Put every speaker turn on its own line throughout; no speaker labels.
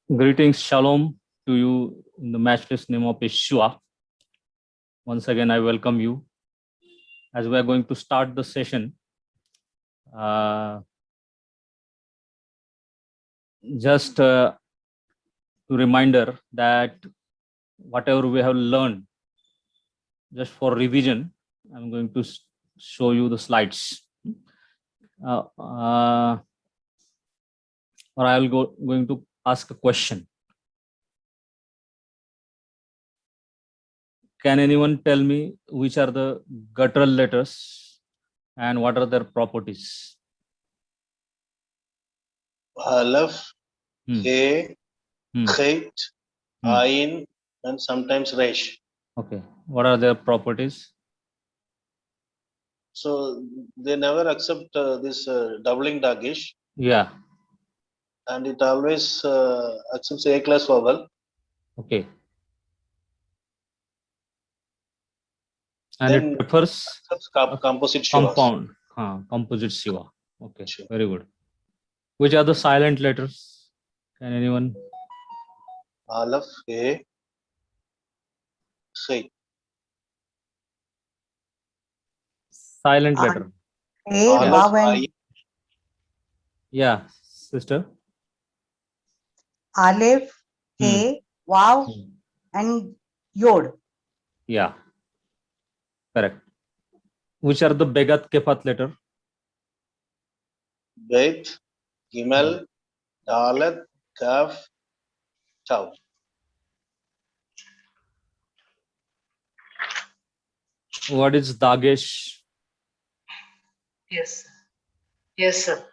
Greetings, shalom to you in the matchless name of Yeshua. Once again, I welcome you as we are going to start the session. Just a reminder that whatever we have learned, just for revision, I'm going to show you the slides. Or I will going to ask a question. Can anyone tell me which are the guttural letters and what are their properties?
Aleph, He, Chet, Ain, and sometimes Resh.
Okay. What are their properties?
So they never accept this doubling dagish.
Yeah.
And it always accepts A class vowel.
Okay. And
Then
it prefers
composite shivas.
compound, composite shiva. Okay,
Sure.
very good. Which are the silent letters? Can anyone?
Aleph, He, Chet.
Silent letter.
Aleph, Ain.
Yeah, sister.
Aleph, He, Vav, and Yod.
Yeah, correct. Which are the Begat Kefat letter?
Bet, Gimel, Dalet, Kaf, Tav.
What is Dagesh?
Yes, sir. Yes, sir.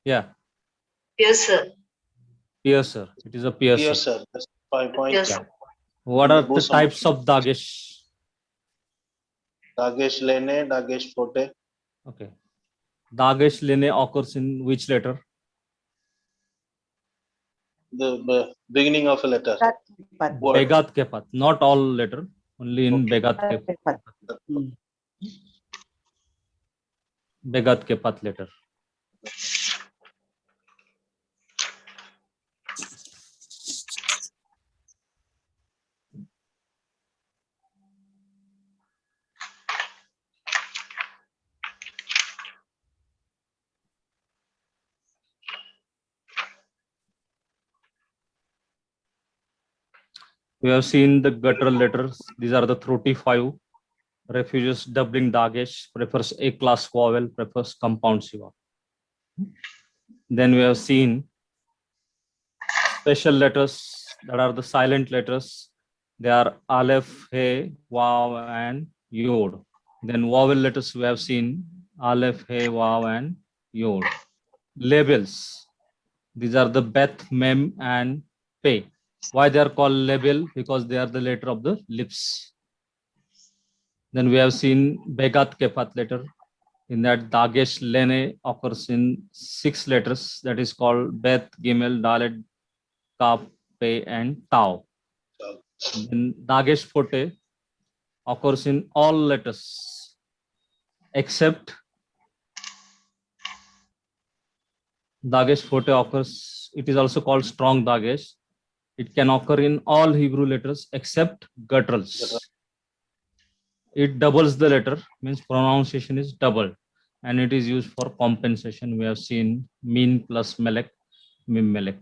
Yeah,
Yes, sir.
piercer. It is a piercer.
Yes, sir. That's 5 points.
Yes, sir.
What are the types of Dagesh?
Dagesh Lene, Dagesh Forte.
Okay. Dagesh Lene occurs in which letter?
The beginning of a letter. Word.
Begat Kefat. Not all letter. Only in Begat Kefat. Begat Kefat letter. We have seen the guttural letters. These are the throaty five. Refuges doubling Dagesh, prefers A class vowel, prefers compound Shiva. Then we have seen special letters that are the silent letters. They are Aleph, He, Vav, and Yod. Then vowel letters we have seen Aleph, He, Vav, and Yod. Labels. These are the Bet, Mem, and Pe. Why they are called label? Because they are the letter of the lips. Then we have seen Begat Kefat letter. In that, Dagesh Lene occurs in 6 letters. That is called Bet, Gimel, Dalet, Kaf, Pe, and Tau. Then Dagesh Forte occurs in all letters except Dagesh Forte occurs. It is also called strong Dagesh. It can occur in all Hebrew letters except gutturals. It doubles the letter, means pronunciation is doubled, and it is used for compensation. We have seen min plus melek, mim melek.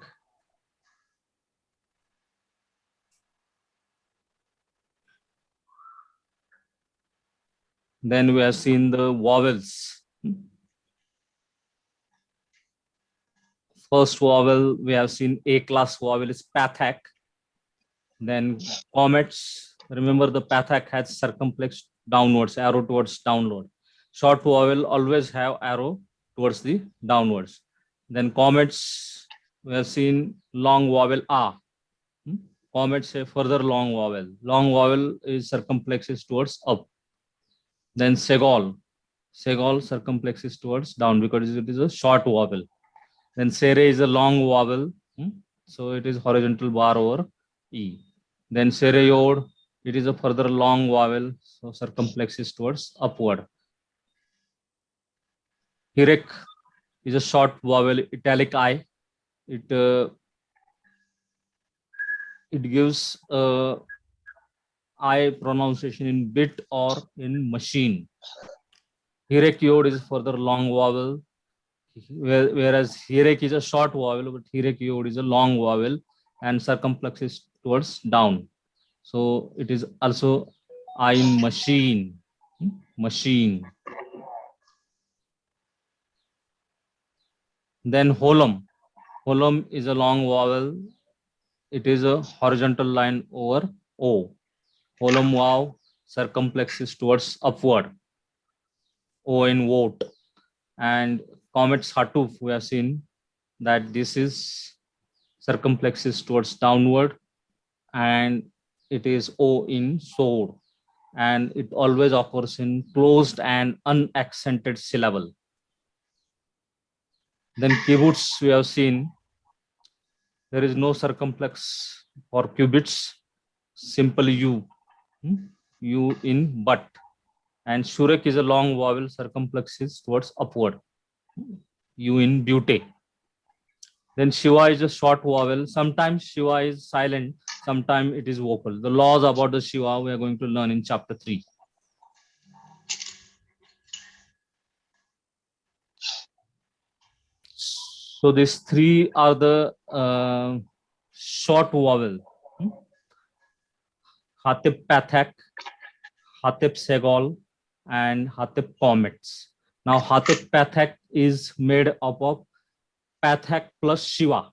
Then we have seen the vowels. First vowel we have seen A class vowel is Pathak. Then comets. Remember the Pathak has circumflex downwards, arrow towards downward. Short vowel always have arrow towards the downwards. Then comets we have seen long vowel A. Comets have further long vowel. Long vowel is circumflexes towards up. Then Segol. Segol circumflexes towards down because it is a short vowel. Then Sere is a long vowel. So it is horizontal bar over E. Then Sereyod, it is a further long vowel. So circumflexes towards upward. Hirek is a short vowel, italic I. it gives I pronunciation in bit or in machine. Hirek yod is further long vowel, whereas hirek is a short vowel, but hirek yod is a long vowel and circumflex is towards down. So it is also I in machine. Machine. Then holum. Holum is a long vowel. It is a horizontal line over O. Holum wow, circumflex is towards upward. O in vote. And comets hatuf, we have seen that this is circumflex is towards downward, and it is O in sword, and it always occurs in closed and unaccented syllable. Then kibbutz, we have seen there is no circumflex for qubits, simple U, U in but. And shurek is a long vowel, circumflex is towards upward, U in beauty. Then Shiva is a short vowel. Sometimes Shiva is silent, sometimes it is vocal. The laws about the Shiva we are going to learn in chapter 3. So these three are the short vowel. Hatip Pathak, Hatip Segol, and Hatip Comets. Now Hatip Pathak is made up of Pathak plus Shiva.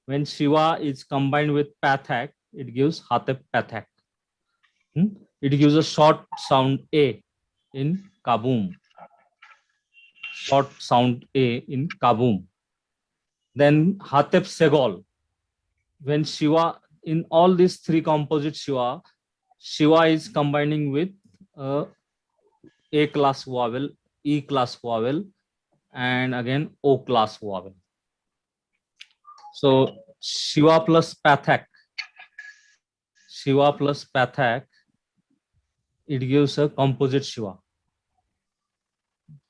When Shiva is combined with Pathak, it gives Hatip Pathak. It gives a short sound A in Kaboom. Short sound A in Kaboom. Then Hatip Segol. When Shiva, in all these three composite Shiva is combining with A class vowel, E class vowel, and again O class vowel. So Shiva plus Pathak, it gives a composite Shiva.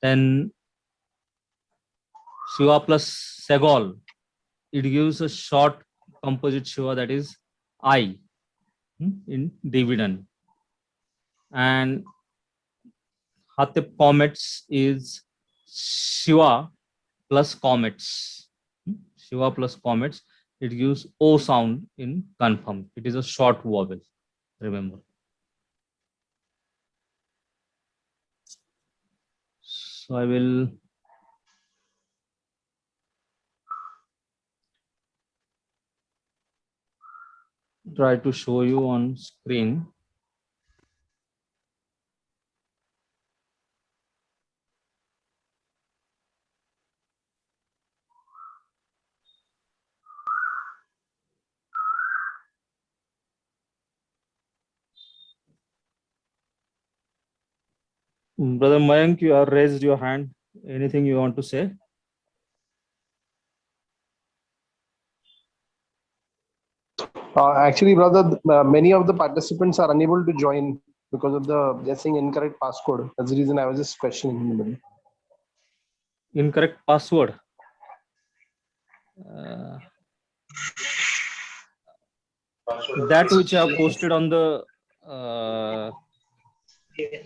Then Shiva plus Segol, it gives a short composite Shiva, that is I in dividend. And Hatip Comets is Shiva plus Comets. Shiva plus Comets, it gives O sound in confirm. It is a short vowel, remember. So I will try to show you on screen. Brother Mayank, you have raised your hand. Anything you want to say?
Actually, brother, many of the participants are unable to join because of they're saying incorrect passcode. That's the reason I was just questioning in the middle.
Incorrect password. That which I have posted on the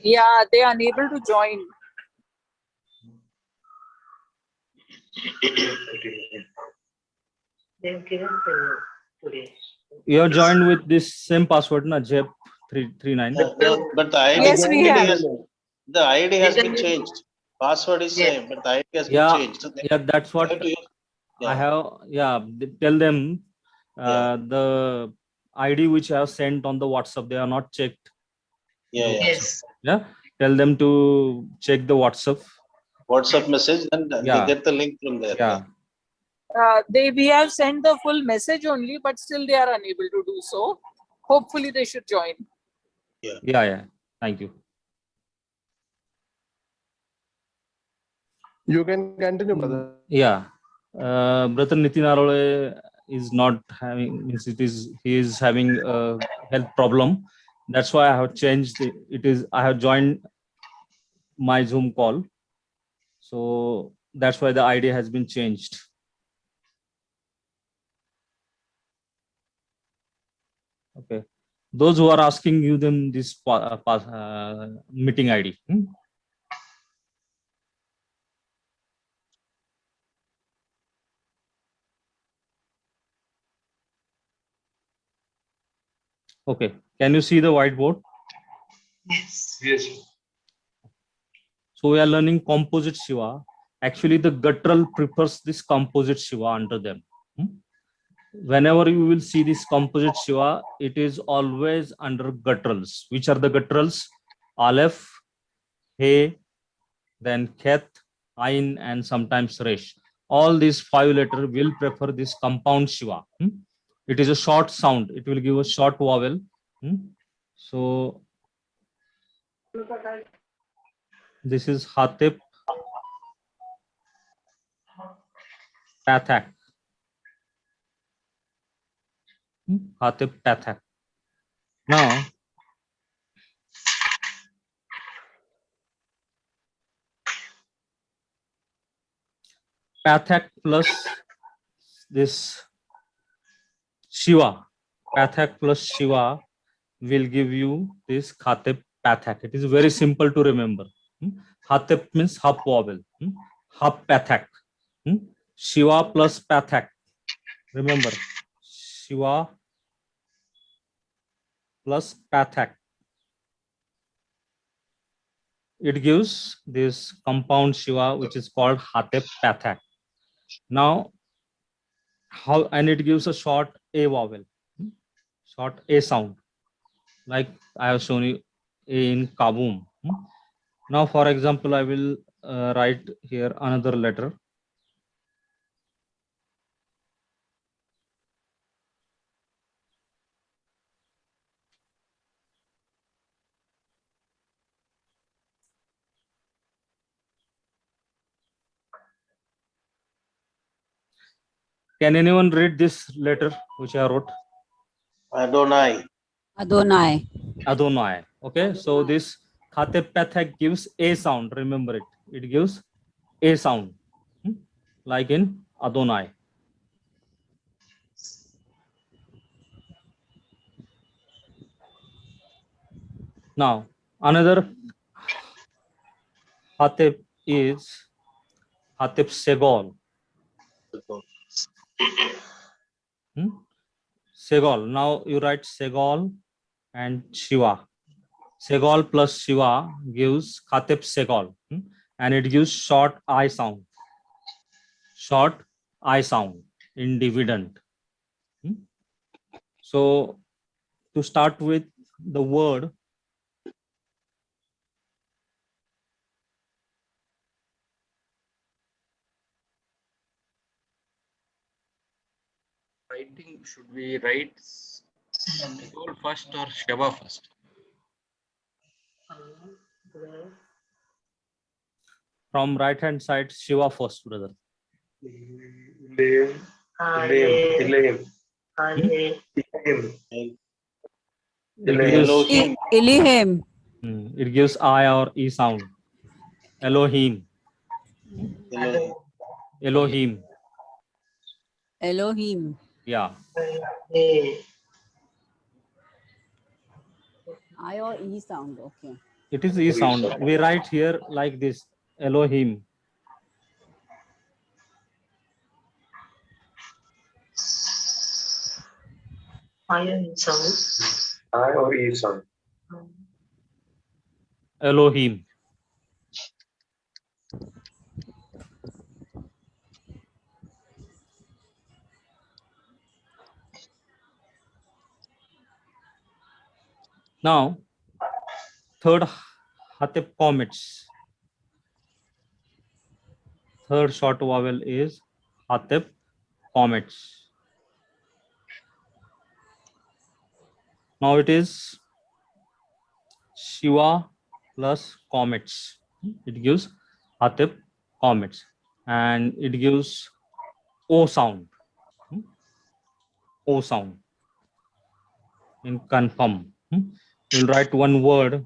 Yeah, they are unable to join.
They've given today.
you have joined with this same password, na Jep339.
But the ID,
Yes, we have.
the ID has been changed. Password is same, but the ID has been changed. So
Yeah, that's what I have. Yeah, tell them the ID which I have sent on the WhatsApp, they are not checked.
Yes.
Yeah, tell them to check the WhatsApp
message, and they get the link from there.
Yeah.
We have sent the full message only, but still they are unable to do so. Hopefully they should join.
Yeah. Thank you.
You can continue, brother.
Yeah. Brother Nitin Arole is not having, he is having a health problem. That's why I have changed I have joined my Zoom call. So that's why the ID has been changed. Okay. Those who are asking you them this meeting ID. Okay. Can you see the whiteboard?
Yes.
Yes.
So we are learning composite Shiva. Actually, the guttural prefers this composite Shiva under them. Whenever you will see this composite Shiva, it is always under gutturals. Which are the gutturals? Aleph, He, then Khet, Ain, and sometimes Resh. All these 5 letters will prefer this compound Shiva. It is a short sound. It will give a short vowel. So this is Hatip, Pathak. Hatip, Pathak. Now, Pathak plus this Shiva, Pathak plus Shiva will give you this Khatip Pathak. It is very simple to remember. Hatip means half vowel, half Pathak. Shiva plus Pathak. Remember, Shiva plus Pathak. It gives this compound Shiva, which is called Hatip Pathak. Now, how, and it gives a short A vowel, short A sound, like I have shown you in Kaboom. Now, for example, I will write here another letter. Can anyone read this letter which I wrote?
Adonai.
Adonai.
Adonai. Okay, so this Khatib Pathak gives A sound. Remember it. It gives A sound, like in Adonai. Now, another Hatip is Hatip Segol. Segol. Now you write Segol and Shiva. Segol plus Shiva gives Khatip Segol, and it gives short I sound. Short I sound in dividend. So to start with the word,
Writing, should we write Segol first or Shiva first?
from right hand side, Shiva first, brother.
Elohim.
Elohim.
It gives I or E sound. Elohim.
Elohim.
Elohim.
Elohim.
Yeah.
I or E sound. Okay.
It is E sound. We write here like this. Elohim.
I or E sound.
Elohim. Now, third Hatip comets. Third short vowel is Hatip comets. Now it is Shiva plus comets. It gives Hatip comets, and it gives O sound. O sound in confirm. We'll write one word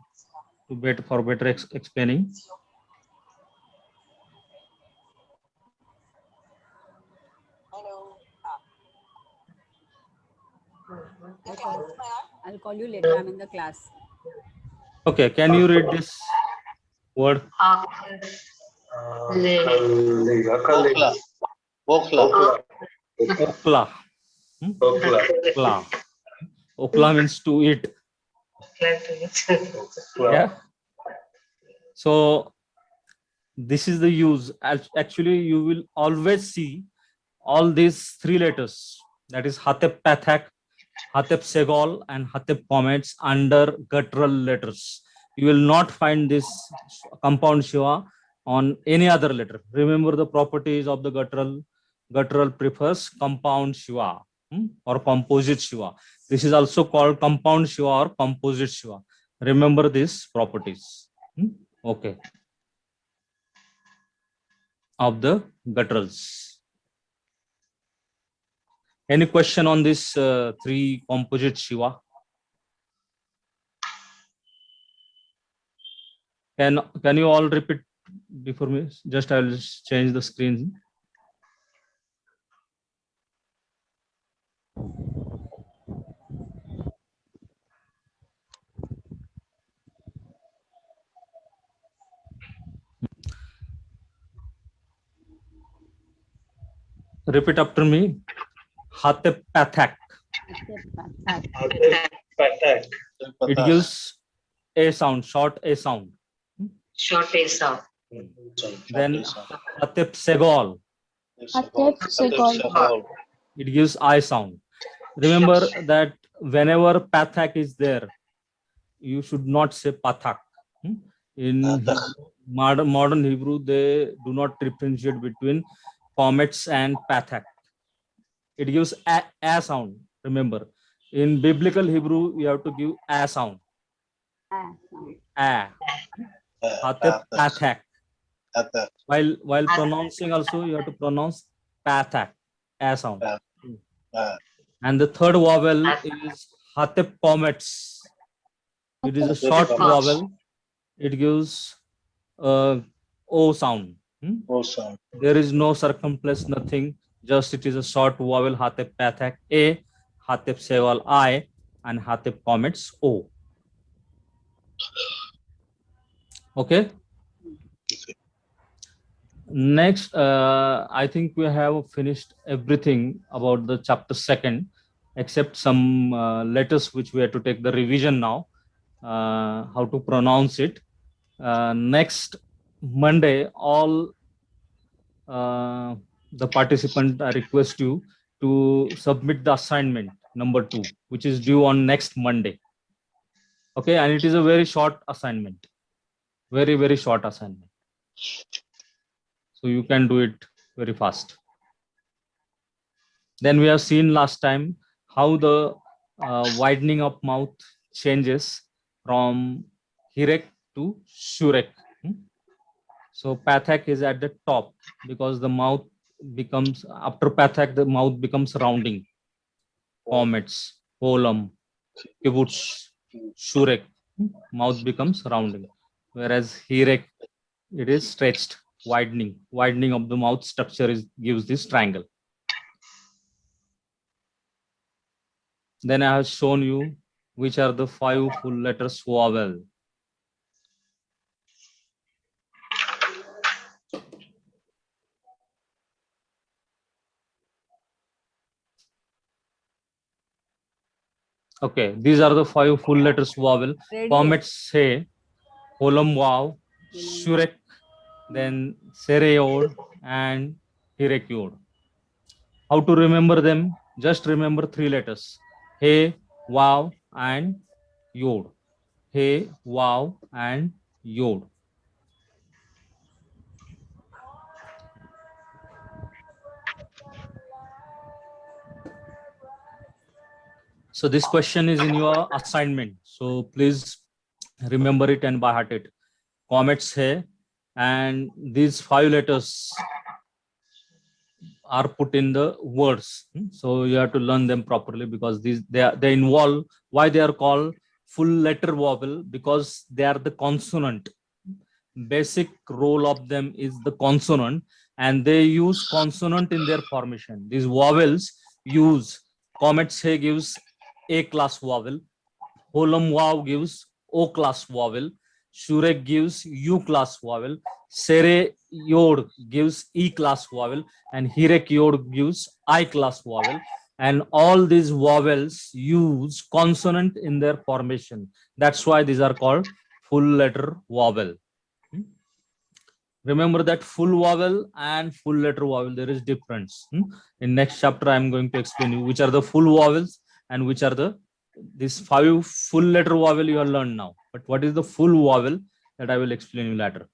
to better explaining.
I'll call you later. I'm in the class.
Okay, can you read this word?
Okla. Okla.
Okla. Okla. Okla means to eat. Yeah. So this is the use. Actually, you will always see all these three letters, that is Hatep Pathak, Hatep Segol, and Hatep Comets under guttural letters. You will not find this compound Shiva on any other letter. Remember the properties of the guttural. Guttural prefers compound Shiva or composite Shiva. This is also called compound Shiva or composite Shiva. Remember these properties. Okay. Of the gutturals. Any question on this three composite Shiva? Can you all repeat before me? Just I will just change the screen. Repeat after me. Hatep Pathak. It gives a sound, short a sound.
Short A sound.
Then Hatep Segol. It gives I sound. Remember that whenever Pathak is there, you should not say Pathak. In modern Hebrew, they do not differentiate between comets and Pathak. It gives a sound. Remember, in biblical Hebrew, you have to give a sound. A. Hatep Pathak. While pronouncing also, you have to pronounce Pathak. A sound. And the third vowel is Hatep Comets. It is a short vowel. It gives O sound.
Awesome.
There is no circumflex, nothing. Just it is a short vowel. Hatep Pathak A, Hatep Seval I, and Hatep Comets O. Okay. Next, I think we have finished everything about the chapter 2, except some letters which we have to take the revision now, how to pronounce it. Next Monday, all the participant, I request you to submit the assignment number 2, which is due on next Monday. Okay, and it is a very short assignment, very, very short assignment. So you can do it very fast. Then we have seen last time how the widening of mouth changes from Hirek to Shurek. So Pathak is at the top because the mouth becomes, after Pathak, the mouth becomes rounding. Comets, Olam, Kibbutz, Shurek, mouth becomes rounding. Whereas Hirek, it is stretched, widening. Widening of the mouth structure gives this triangle. Then I have shown you which are the 5 full letters vowel. Okay, these are the 5 full letters vowel. Comets say Olam Wow, Shurek, then Sereyod, and Hirekyod. How to remember them? Just remember 3 letters. He, Wow, and Yod. He, Wow, and Yod. So this question is in your assignment. So please remember it and by heart it. Comets hai, and these 5 letters are put in the words. So you have to learn them properly because they involve, why they are called full letter vowel, because they are the consonant. Basic role of them is the consonant, and they use consonant in their formation. These vowels use, Comets hai gives A class vowel, Holom Wow gives O class vowel. Shurek gives U class vowel. Sere Yod gives E class vowel. And Hirek Yod gives I class vowel. And all these vowels use consonant in their formation. That's why these are called full letter vowel. Remember that full vowel and full letter vowel, there is difference. In next chapter, I'm going to explain you which are the full vowels and which are the these 5 full letter vowel you have learned now. But what is the full vowel, that I will explain you later.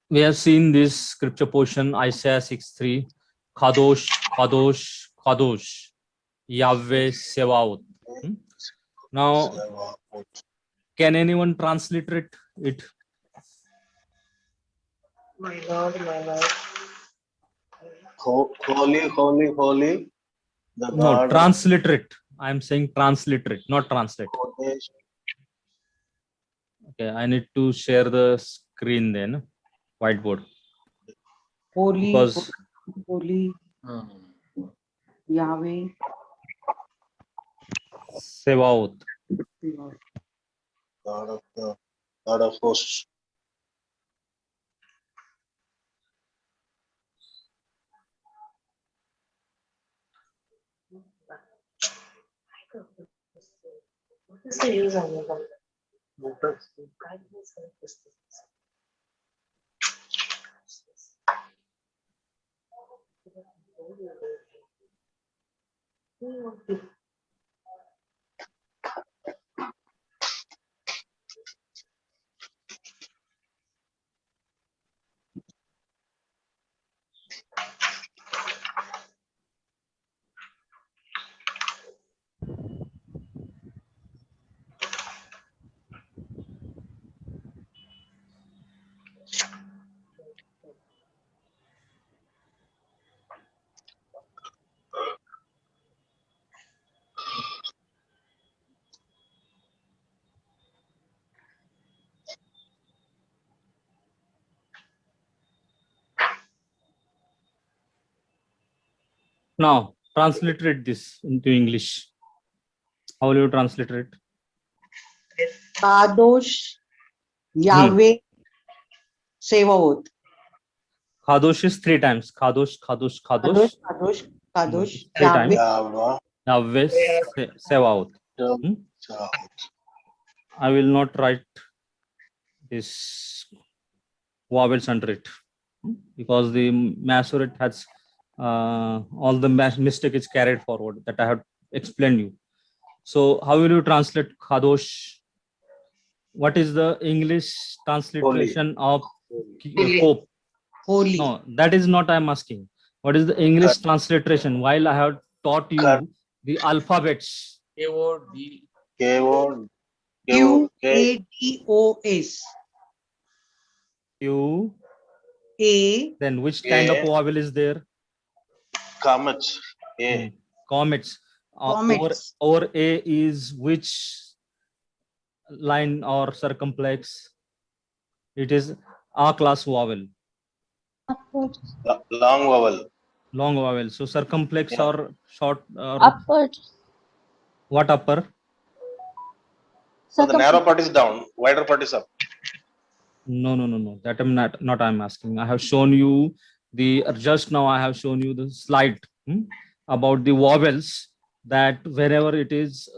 We have seen this scripture portion, Isaiah 6:3, Kadosh, Kadosh, Kadosh, Yahweh Sevaot. Now, can anyone transliterate it?
My Lord, my Lord.
Holy, holy, holy. The
No,
God
transliterate. I am saying transliterate, not translate.
of Kodesh.
Okay, I need to share the screen then, whiteboard.
Holy,
Because
holy, Yahweh.
Sevaot.
God of hosts.
What is the use of them?
Now, transliterate this into English. How will you transliterate?
Kadosh, Yahweh, Sevaot.
Kadosh is 3 times. Kadosh, Kadosh,
Kadosh,
Kadosh.
Kadosh, Kadosh,
Three times.
Yahweh.
Yahweh.
Yahweh Sevaot. I will not write this vowels under it because the Masoret has all the mistake is carried forward that I have explained you. So how will you translate Kadosh? What is the English transliteration of Pope?
Holy.
No, that is not I'm asking. What is the English transliteration? While I have taught you the alphabets.
Kevod.
Qados.
You.
A.
Then which kind of
A.
vowel is there?
Comets. A.
Comets.
Comets.
Or A is which line or circumflex? It is A class vowel.
Long vowel.
Long vowel. So circumflex
Yeah.
or short or
Upwards.
what upper?
So the narrow part is down, wider part is up.
No. That I'm not I'm asking. I have shown you the just now I have shown you the slide about the vowels, that whenever it is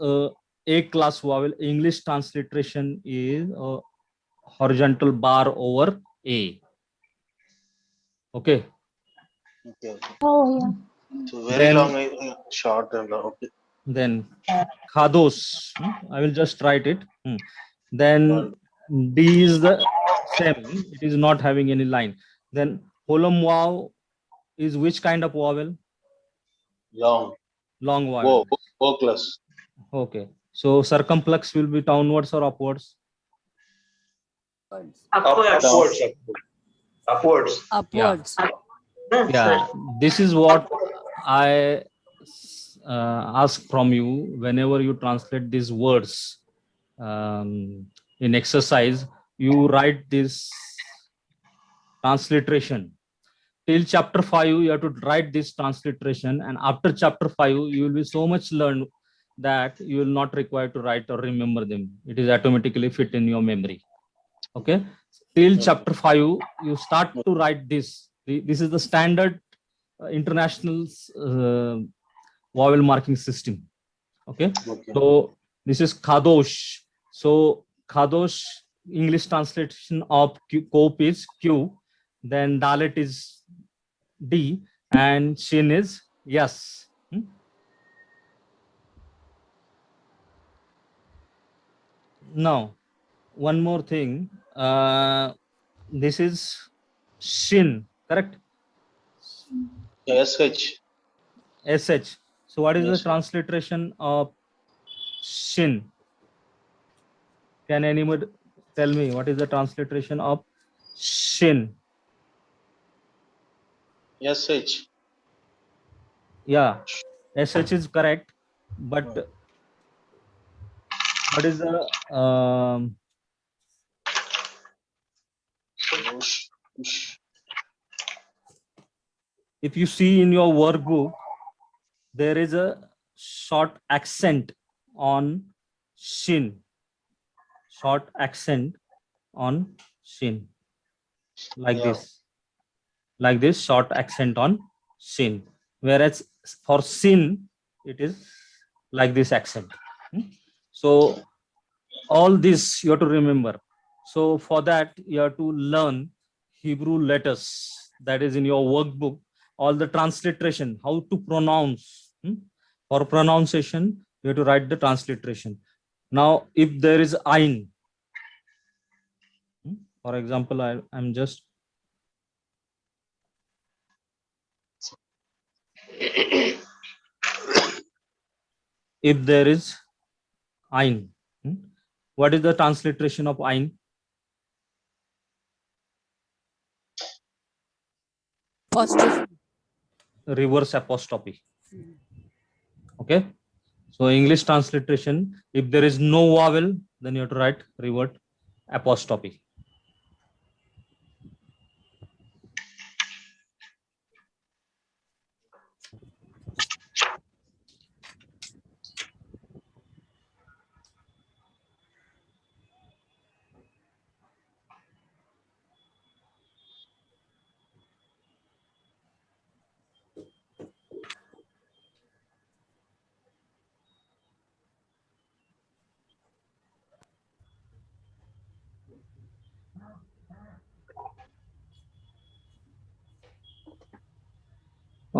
A class vowel, English transliteration is horizontal bar over A. Okay.
Okay.
Oh, yeah.
So very
Then-
long, short and long. Okay.
Then Khados. I will just write it. Then D is the same. It is not having any line. Then Holom Wow is which kind of vowel?
Long.
Long vowel.
O class.
Okay. So circumflex will be downwards or upwards?
Upwards.
Upwards.
Upwards.
Yeah. This is what I ask from you whenever you translate these words in exercise. You write this transliteration. till chapter 5 you have to write this transliteration, and after chapter 5 you will be so much learned that you will not require to write or remember them. It is automatically fit in your memory. Okay, till chapter 5 you start to write this. This is the standard international vowel marking system. Okay,
Okay.
so this is kadosh. So kadosh, English translation of Cope is Q, then Dalet is D, and Shin is yes. Now, one more thing. This is Shin, correct?
SH.
SH. So, what is the
Yes.
transliteration of Shin? Can anybody tell me what is the transliteration of Shin?
SH.
Yeah, SH is correct, but what is the
Whoosh, whoosh.
if you see in your workbook, there is a short accent on Shin. Short accent on Shin, like
Yeah.
this short accent on Shin, whereas for Sin it is like this accent. So all this you have to remember. So for that you have to learn Hebrew letters, that is in your workbook, all the transliteration, how to pronounce. For pronunciation you have to write the transliteration. Now if there is Ain, for example, I'm just if there is Ain, what is the transliteration of Ain?
Apostrophe.
Reverse apostrophe. Okay, so English transliteration, if there is no vowel, then you have to write revert apostrophe.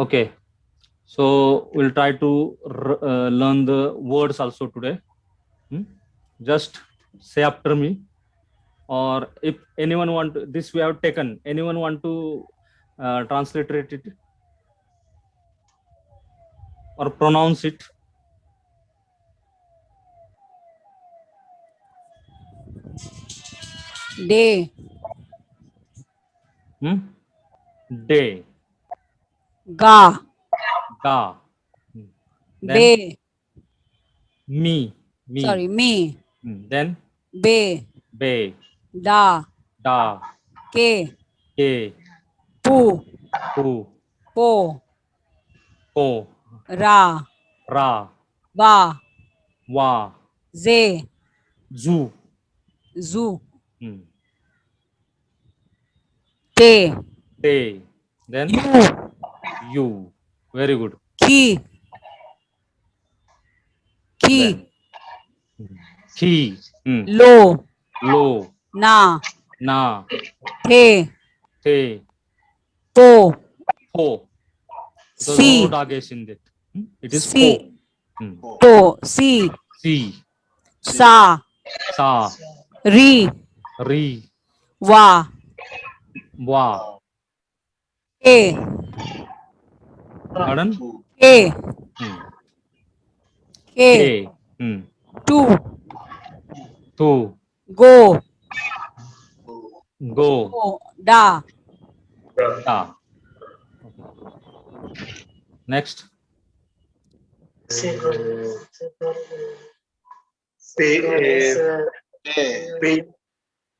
Okay, so we'll try to learn the words also today. Just say after me, or if anyone want to, this we have taken, anyone want to transliterate it or pronounce it?
Day.
Day.
Ga.
Da. Then
Be.
me.
Sorry, me.
Then
Be.
be.
Da.
Da.
Ke.
Ke.
Pu.
Pu.
Po.
Ko.
Ra.
Ra.
Ba.
Wa.
Ze.
Zu.
Zu. Te.
Te. Then
You.
you. Very good.
Ki. Ki.
Then ki.
Lo.
Lo.
Na.
Na.
Te.
Te.
Po.
Po. Because
Si.
no dagesh in it. It is
Si.
po.
Po. Si.
Si.
Sa.
Sa.
Ri.
Ri.
Wa.
Wa.
Ke.
Pardon?
Ke. Ke.
Ke.
Tu.
Tu.
Go.
Go.
Go. Da.
Da. Next.
Pe.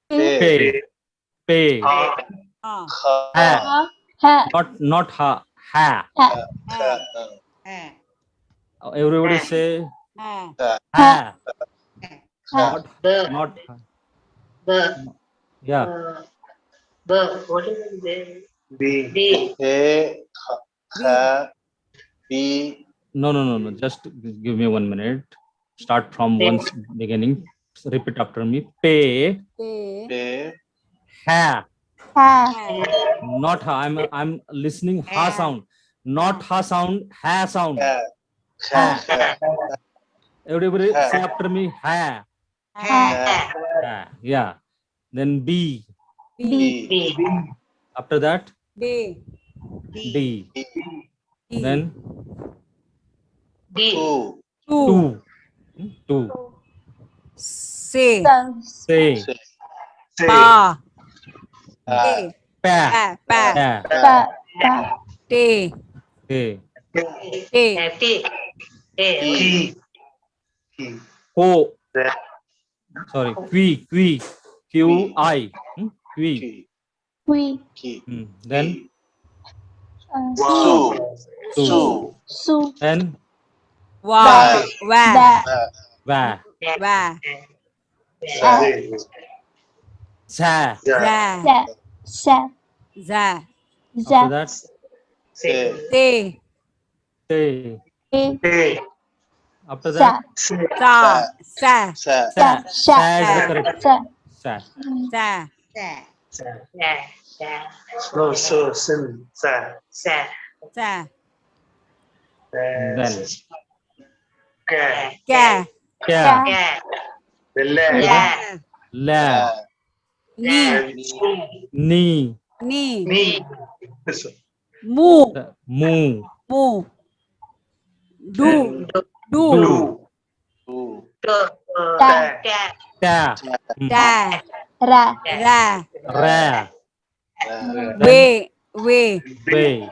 Pay. Pay.
Ah.
Kha.
Ha.
Not ha. Ha.
Ha.
A.
Everybody say
Ha.
ha.
Ha.
Not
The,
yeah.
what is it?
B.
D.
A, ha, B,
No. Just give me 1 minute. Start from once beginning. Repeat after me. Pay.
Pe.
A,
Ha.
Ha.
Not ha. I'm listening ha
Ha.
sound. Not ha sound. Ha sound.
ha,
Ha.
ha,
Everybody
Ha.
say after me. Ha.
Ha.
ha,
Ha. Yeah. Then B.
B.
B,
B.
After that
D.
D.
D,
E.
Then
D.
2,
Two.
2.
Say.
Say.
say,
Pa.
ha,
Te.
Pa.
Pa. Pa.
Pa.
Pa. Pa.
Te.
Say.
Te.
T.
T,
Ko. Sorry. Qui. Qi. Qui.
Q,
We.
Q,
Then
Su,
Su.
Su,
Su.
Then
Wa. Wa.
Da.
Va.
Wa.
Za.
Za.
Sa. Sa.
Za.
After
Za.
that
Se,
Te.
Te.
Te.
After
Sa.
that
Sa. Sa.
Sa,
Sa.
Sa.
Sa is the correct.
Sa.
Sa.
Sa.
Sa.
No, so, sin, sa. Sa.
Sa.
Then
Ka.
Ka.
Kya.
Ka.
La.
La.
Ni.
Ni.
Ni.
Ni.
Mu.
Mu.
Mu. Du. Du.
Du.
Tu,
Ta.
Ta.
Da.
Ra.
Ra.
Ra.
We. We.
Way.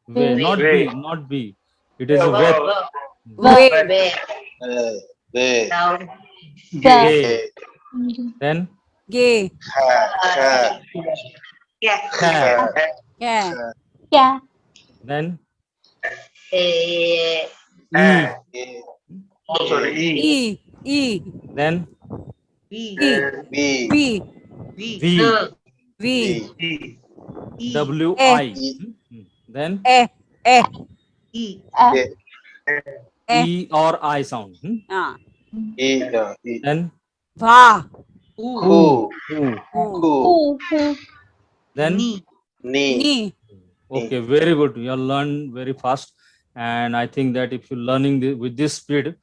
Way. Not B. Not B. It is a wet.
We.
Be,
Down.
Ga.
Gay. Then
Ge.
ha,
Ka.
Ka.
Ka.
Then
E.
E.
E. E.
Then
B.
B,
V.
B.
V.
V.
B,
E.
W. I. Then
E. E.
E.
E or I sound.
Ah.
E, E,
Then
Va.
U.
Who.
Ku,
Ku.
Then
Ni.
Ni,
Ni.
okay, very good. You learn very fast, and I think that if you're learning with this speed,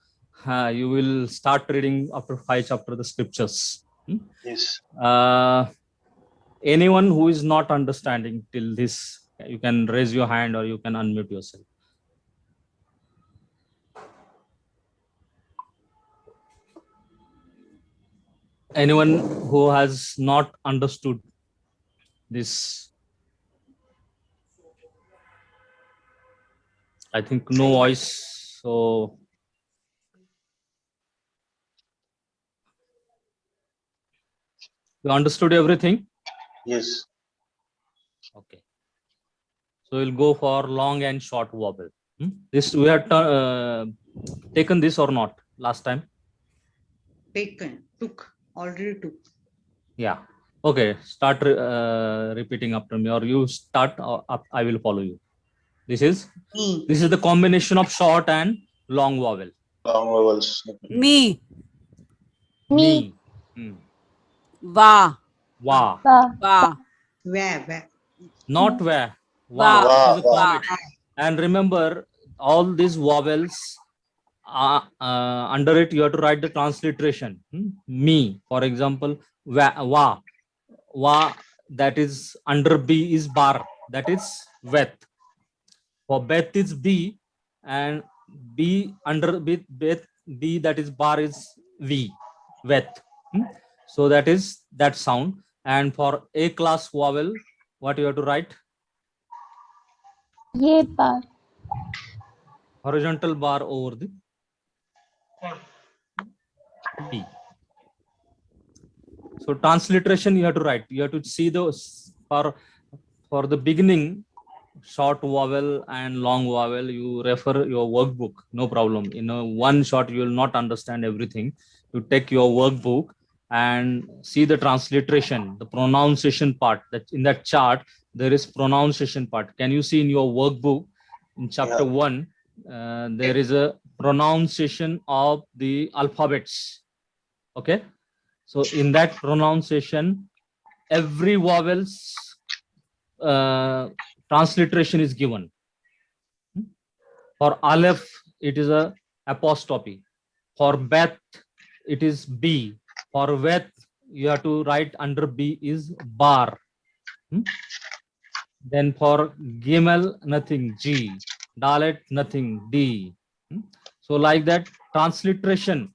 you will start reading after 5 chapters the scriptures.
yes.
Anyone who is not understanding till this, you can raise your hand or you can unmute yourself. Anyone who has not understood this? I think no voice. So you understood everything?
Yes.
Okay. So we'll go for long and short vowel. This we had taken this or not last time?
Taken. Took. Already took.
Yeah. Okay. Start repeating after me, or you start. I will follow you. This is
Me.
the combination of short and long vowel.
Long vowels.
Me.
Me.
Va.
Wa.
Va.
Va.
Where.
Not where.
Wa.
Wa. This is a
Va.
combination. And remember, all these vowels, under it, you have to write the transliteration. Me, for example, wa. Wa, that is under B is bar, that is wet. For bet is B, and B under B, B that is bar is V, wet. So that is that sound. And for A class vowel, what you have to write?
Ye bar.
Horizontal bar over the B. So transliteration you have to write. You have to see the for the beginning short vowel and long vowel, you refer your workbook, no problem. In a one shot, you will not understand everything. You take your workbook and see the transliteration, the pronunciation part. That in that chart, there is pronunciation part. Can you see in your workbook in chapter 1, there is a pronunciation of the alphabets. Okay. So in that pronunciation, every vowel's transliteration is given. For Aleph, it is a apostrophe. For Bet, it is B. For Vet, you have to write under B is bar. Then for Gimel, nothing, G. Dalet, nothing, D. So like that, transliteration,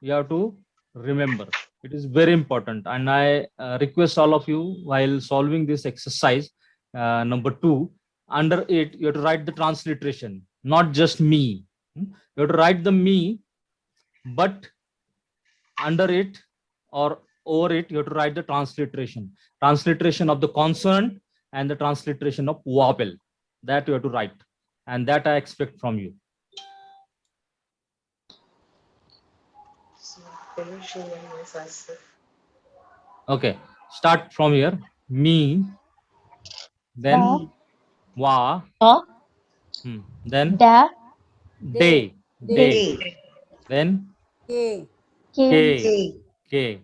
you have to remember. It is very important. And I request all of you, while solving this exercise, number 2, under it, you have to write the transliteration, not just me. You have to write the me, but under it or over it, you have to write the transliteration. Transliteration of the consonant and the transliteration of vowel. That you have to write. And that I expect from you. Okay, start from here. Me, then wa, then
Da.
day, day, then
K.
k,
K.
k,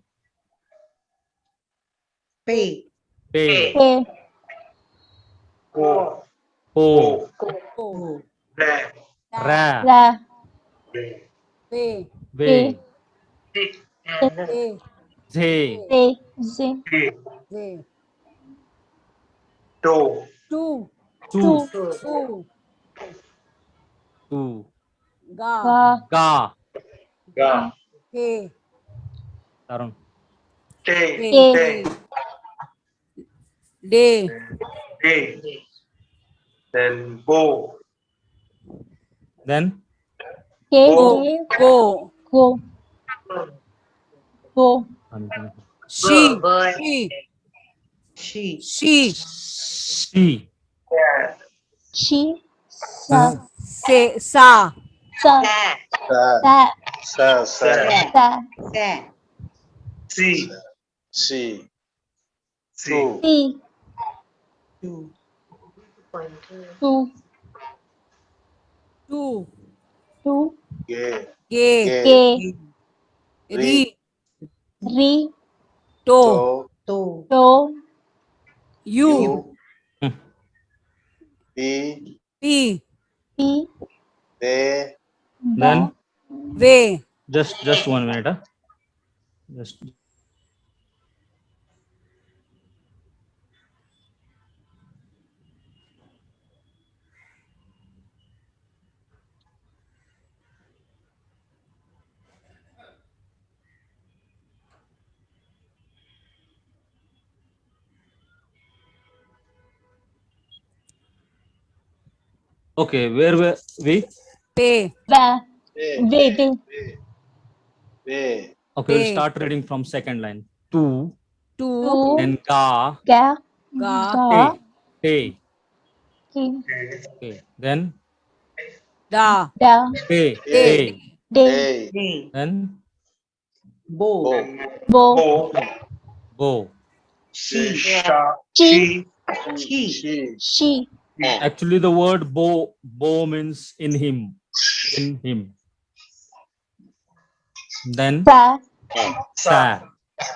Pay.
pay,
K.
Go.
po,
O.
Ra.
ra,
Ra.
P.
ve,
A.
ze,
Ze. Z.
Z.
Do.
Two.
tu,
Two.
tu,
Ga.
Ga.
ga,
Ga.
K.
Tarun,
Day.
K.
Day.
Day.
Day. Then go.
then
K.
Go.
Go.
Go. Go.
She.
Bird.
She.
She.
She.
she,
Cat.
She. Sa.
Say. Sa.
Sa.
Cat.
Sa.
Sa.
Sa.
Sa.
C.
C.
C.
Si.
Two.
Tu.
Two.
Tu.
G.
K.
Ke.
Ri.
Ri.
To.
To.
To.
U.
P.
P.
Pi.
P.
then
Way.
just 1 minute. Just okay. Where were we?
Pay.
Va.
P.
Ved.
P.
Okay, we'll
Pay.
start reading from second line. Tu,
Two.
then ga,
Ga.
Ga.
Ga.
te,
Ki.
okay. Then
Da.
Da.
te,
Te.
te,
De.
A.
Day.
then
Bo.
Bo.
Bo.
Bo.
go.
She.
Sha.
She.
She.
She.
She.
Actually, the word bo means in him, in him. Then
Sa.
sa,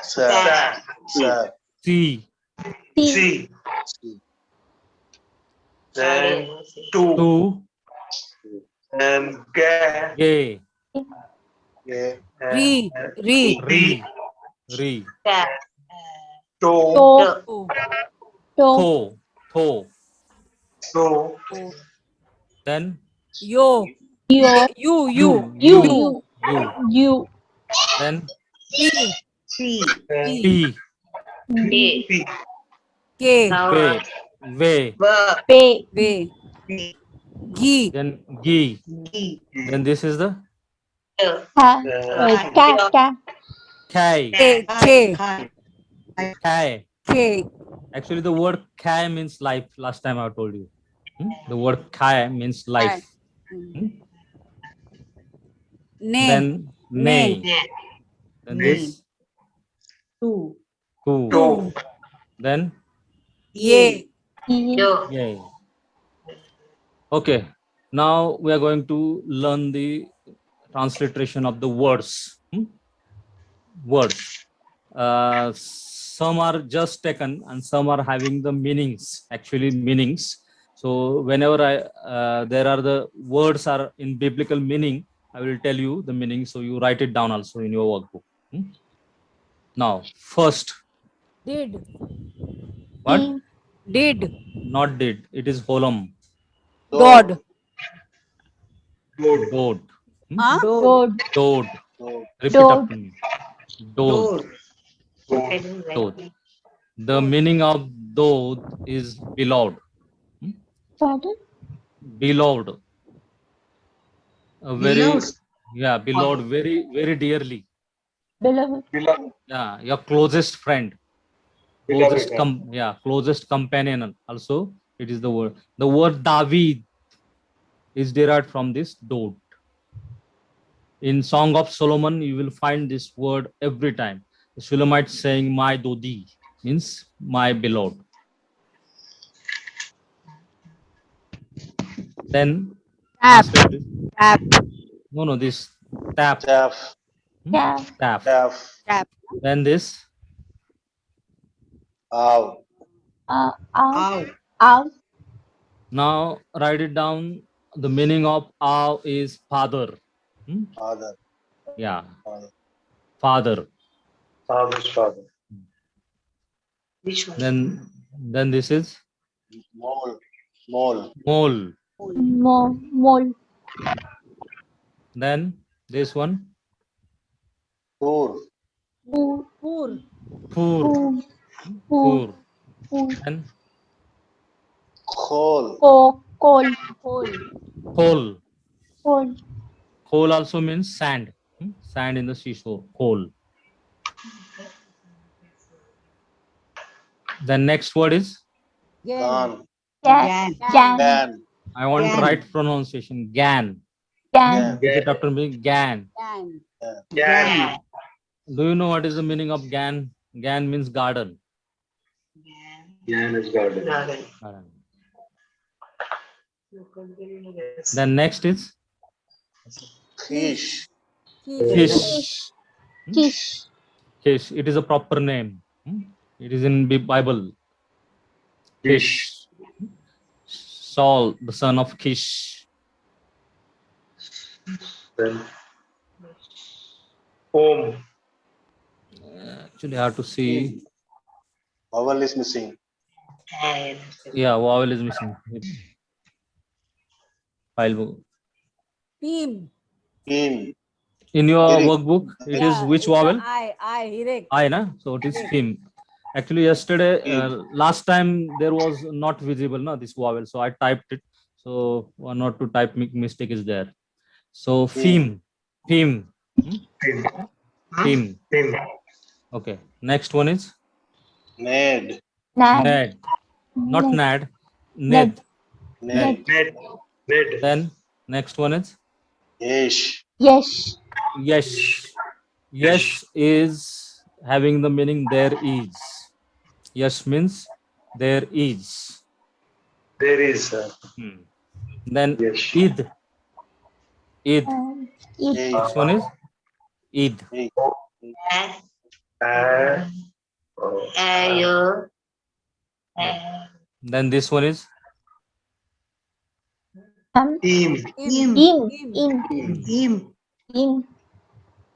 Sa. Sa.
si,
Si.
C. Then two.
tu,
And ga.
ge,
G.
Ri. Ri.
ri, ri,
To.
To.
To.
To.
tho,
To.
then
Yo.
Yo.
You.
you,
You.
you,
You.
you,
You.
then
P.
P.
p,
P.
K.
pe, ve,
Pe.
Way.
P.
Gi.
then gi,
G.
then this is the
Ha. Ka. Ka.
kai,
K.
Hi.
K.
Hi.
kai.
K.
Actually, the word kai means life. Last time I told you. The word kai means life.
Hmm. Ne.
Then
Nay.
nay. Then this
Two.
ku.
Two.
Then
Ye.
Yo.
yay. Okay. Now we are going to learn the transliteration of the words. Words. Some are just taken and some are having the meanings, actually meanings. So whenever there are the words are in biblical meaning, I will tell you the meaning. So you write it down also in your workbook. Now, first,
Did.
what?
Did.
Not did. It is holum.
God.
Good.
Dode.
Huh?
Road.
Dode.
Dode.
Repeat after me. Dode.
Door.
Dode. The meaning of dode is beloved.
Pardon?
Beloved. A very,
Beloved.
yeah, beloved very, very dearly.
Beloved.
Beloved.
Yeah, your closest friend.
Beloved.
Closest companion. Also, it is the word. The word David is derived from this dode. In Song of Solomon, you will find this word every time. The Shulamite saying, "My dodi," means my beloved. Then
Tap.
translate it.
Tap.
No, this tap.
Chaff.
Calf.
Tap.
Chaff.
Tap.
Then this
Ow.
Ow.
Ow.
Ow.
now write it down. The meaning of "aw" is father.
Father.
Yeah,
Father.
father.
Father's father.
Which one?
Then this is
Mole. Mole.
mole.
Mole.
Then this one
Poor.
Poor.
Poor.
poor.
Poor.
Poor.
Poor.
Then
Coal.
Coal.
Hole.
coal.
Coal.
Coal also means sand. Sand in the seashore. Coal. Then next word is
Gan.
Gan.
Gan.
Gan.
I want
Gan.
right pronunciation. Gan.
Gan.
Repeat after me. Gan.
Gan.
Gan.
Do you know what is the meaning of Gan? Gan means garden.
Gan is garden.
Garden. Then next is
Fish.
fish.
Kish.
Fish. It is a proper name. It is in the Bible. Fish. Saul, the son of Kish.
Then home.
Actually, I have to see.
Vowel is missing.
Yeah, vowel is missing. File book.
Team.
Team.
In your
Hirik.
workbook, it is which
it's a
vowel?
I. Hirek.
I, na? So it is film. Actually, yesterday, last time there was not visible, na, this vowel. So I typed it. So one or two type mistake is there. So film.
Team.
Film.
Team.
Okay. Next one is
Ned.
Nad.
Ned. Not Nad.
Ned.
Ned.
Ned.
Ned.
Then next one is
Yesh.
Yes.
yes. Yes is having the meaning there is. Yes means there is.
There is.
Then
Yes.
id. Id.
It.
Next one is id. Then this one is
Team.
Him. Him.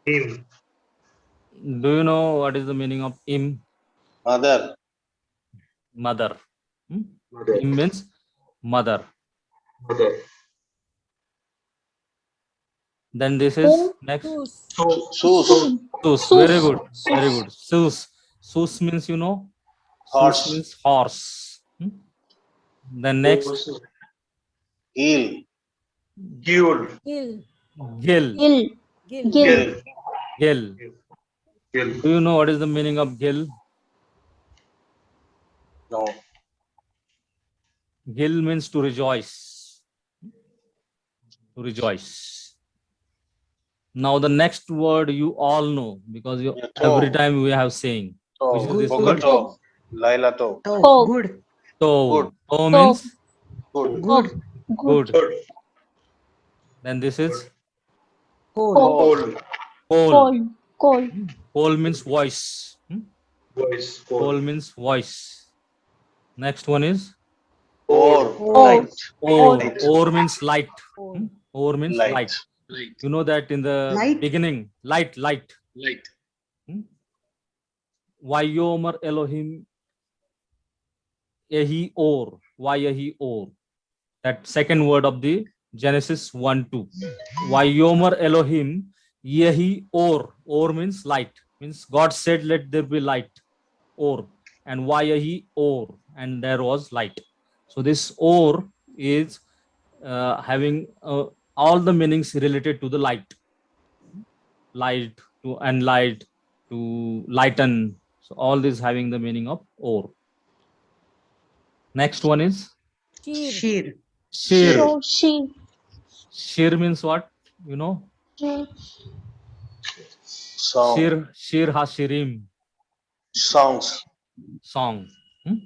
Team.
do you know what is the meaning of im?
Mother.
Mother.
Mother.
Im means mother.
Mother.
Then this is next.
Soos.
Sus. Very good. Very good. Sus. Sus means you know.
Horse.
Sus means horse. Then next
Eel.
Gil.
Gil.
Gil.
Gil.
Gil.
Gil.
Gil.
Gil.
Do you know what is the meaning of Gil?
No.
Gil means to rejoice. To rejoice. Now the next word you all know because you, every time we have saying. Which is this word?
Bogato. Laila to.
Oh, good.
To.
Good.
To means
Good.
Good.
good.
Good.
Then this is
Whole.
Whole.
whole.
Cold.
Whole means voice.
Voice.
Whole
Whole.
means voice. Next one is
Or.
Whole.
or.
Light.
Or means light.
Cold.
Or means
Light.
light.
Light.
You know that in the
Light.
beginning, light.
Light.
Vayomer Elohim Yehi or. Vayahi or. That second word of the Genesis 1-2. Vayomer Elohim Yehi or. Or means light. Means God said, let there be light. Or. And Vayahi or. And there was light. So this or is having all the meanings related to the light. Light to enlight, to lighten. So all this having the meaning of or. Next one is
Sheer.
Sheer.
shir.
So she.
Shir means what? You know?
Song.
Shir hashirim.
Songs.
Song.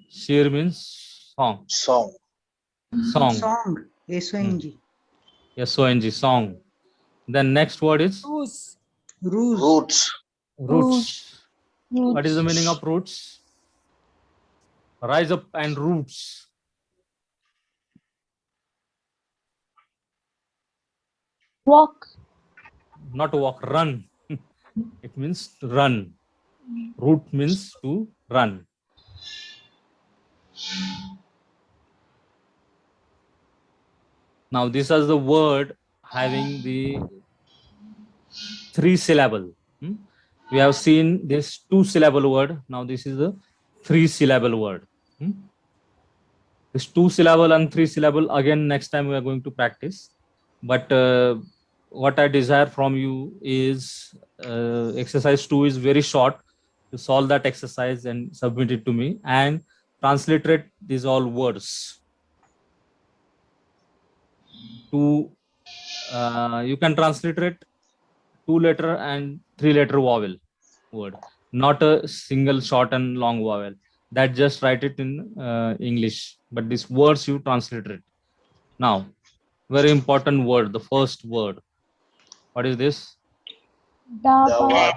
Shir means song.
Song.
Song.
Song. S-O-N-G.
S-O-N-G. Song. Then next word is
Ruse.
Ruse.
Roots.
roots. What is the meaning of roots? Rise up and roots.
Walk.
Not walk, run. It means to run. Root means to run. Now this is the word having the 3 syllable. We have seen this 2 syllable word. Now this is the 3 syllable word. This 2 syllable and 3 syllable again next time we are going to practice. But what I desire from you is exercise 2 is very short. To solve that exercise and submit it to me and transliterate these all words to you can transliterate 2-letter and 3-letter vowel word, not a single short and long vowel. That just write it in English, but these words you transliterate. Now, very important word, the first word. What is this?
Daba.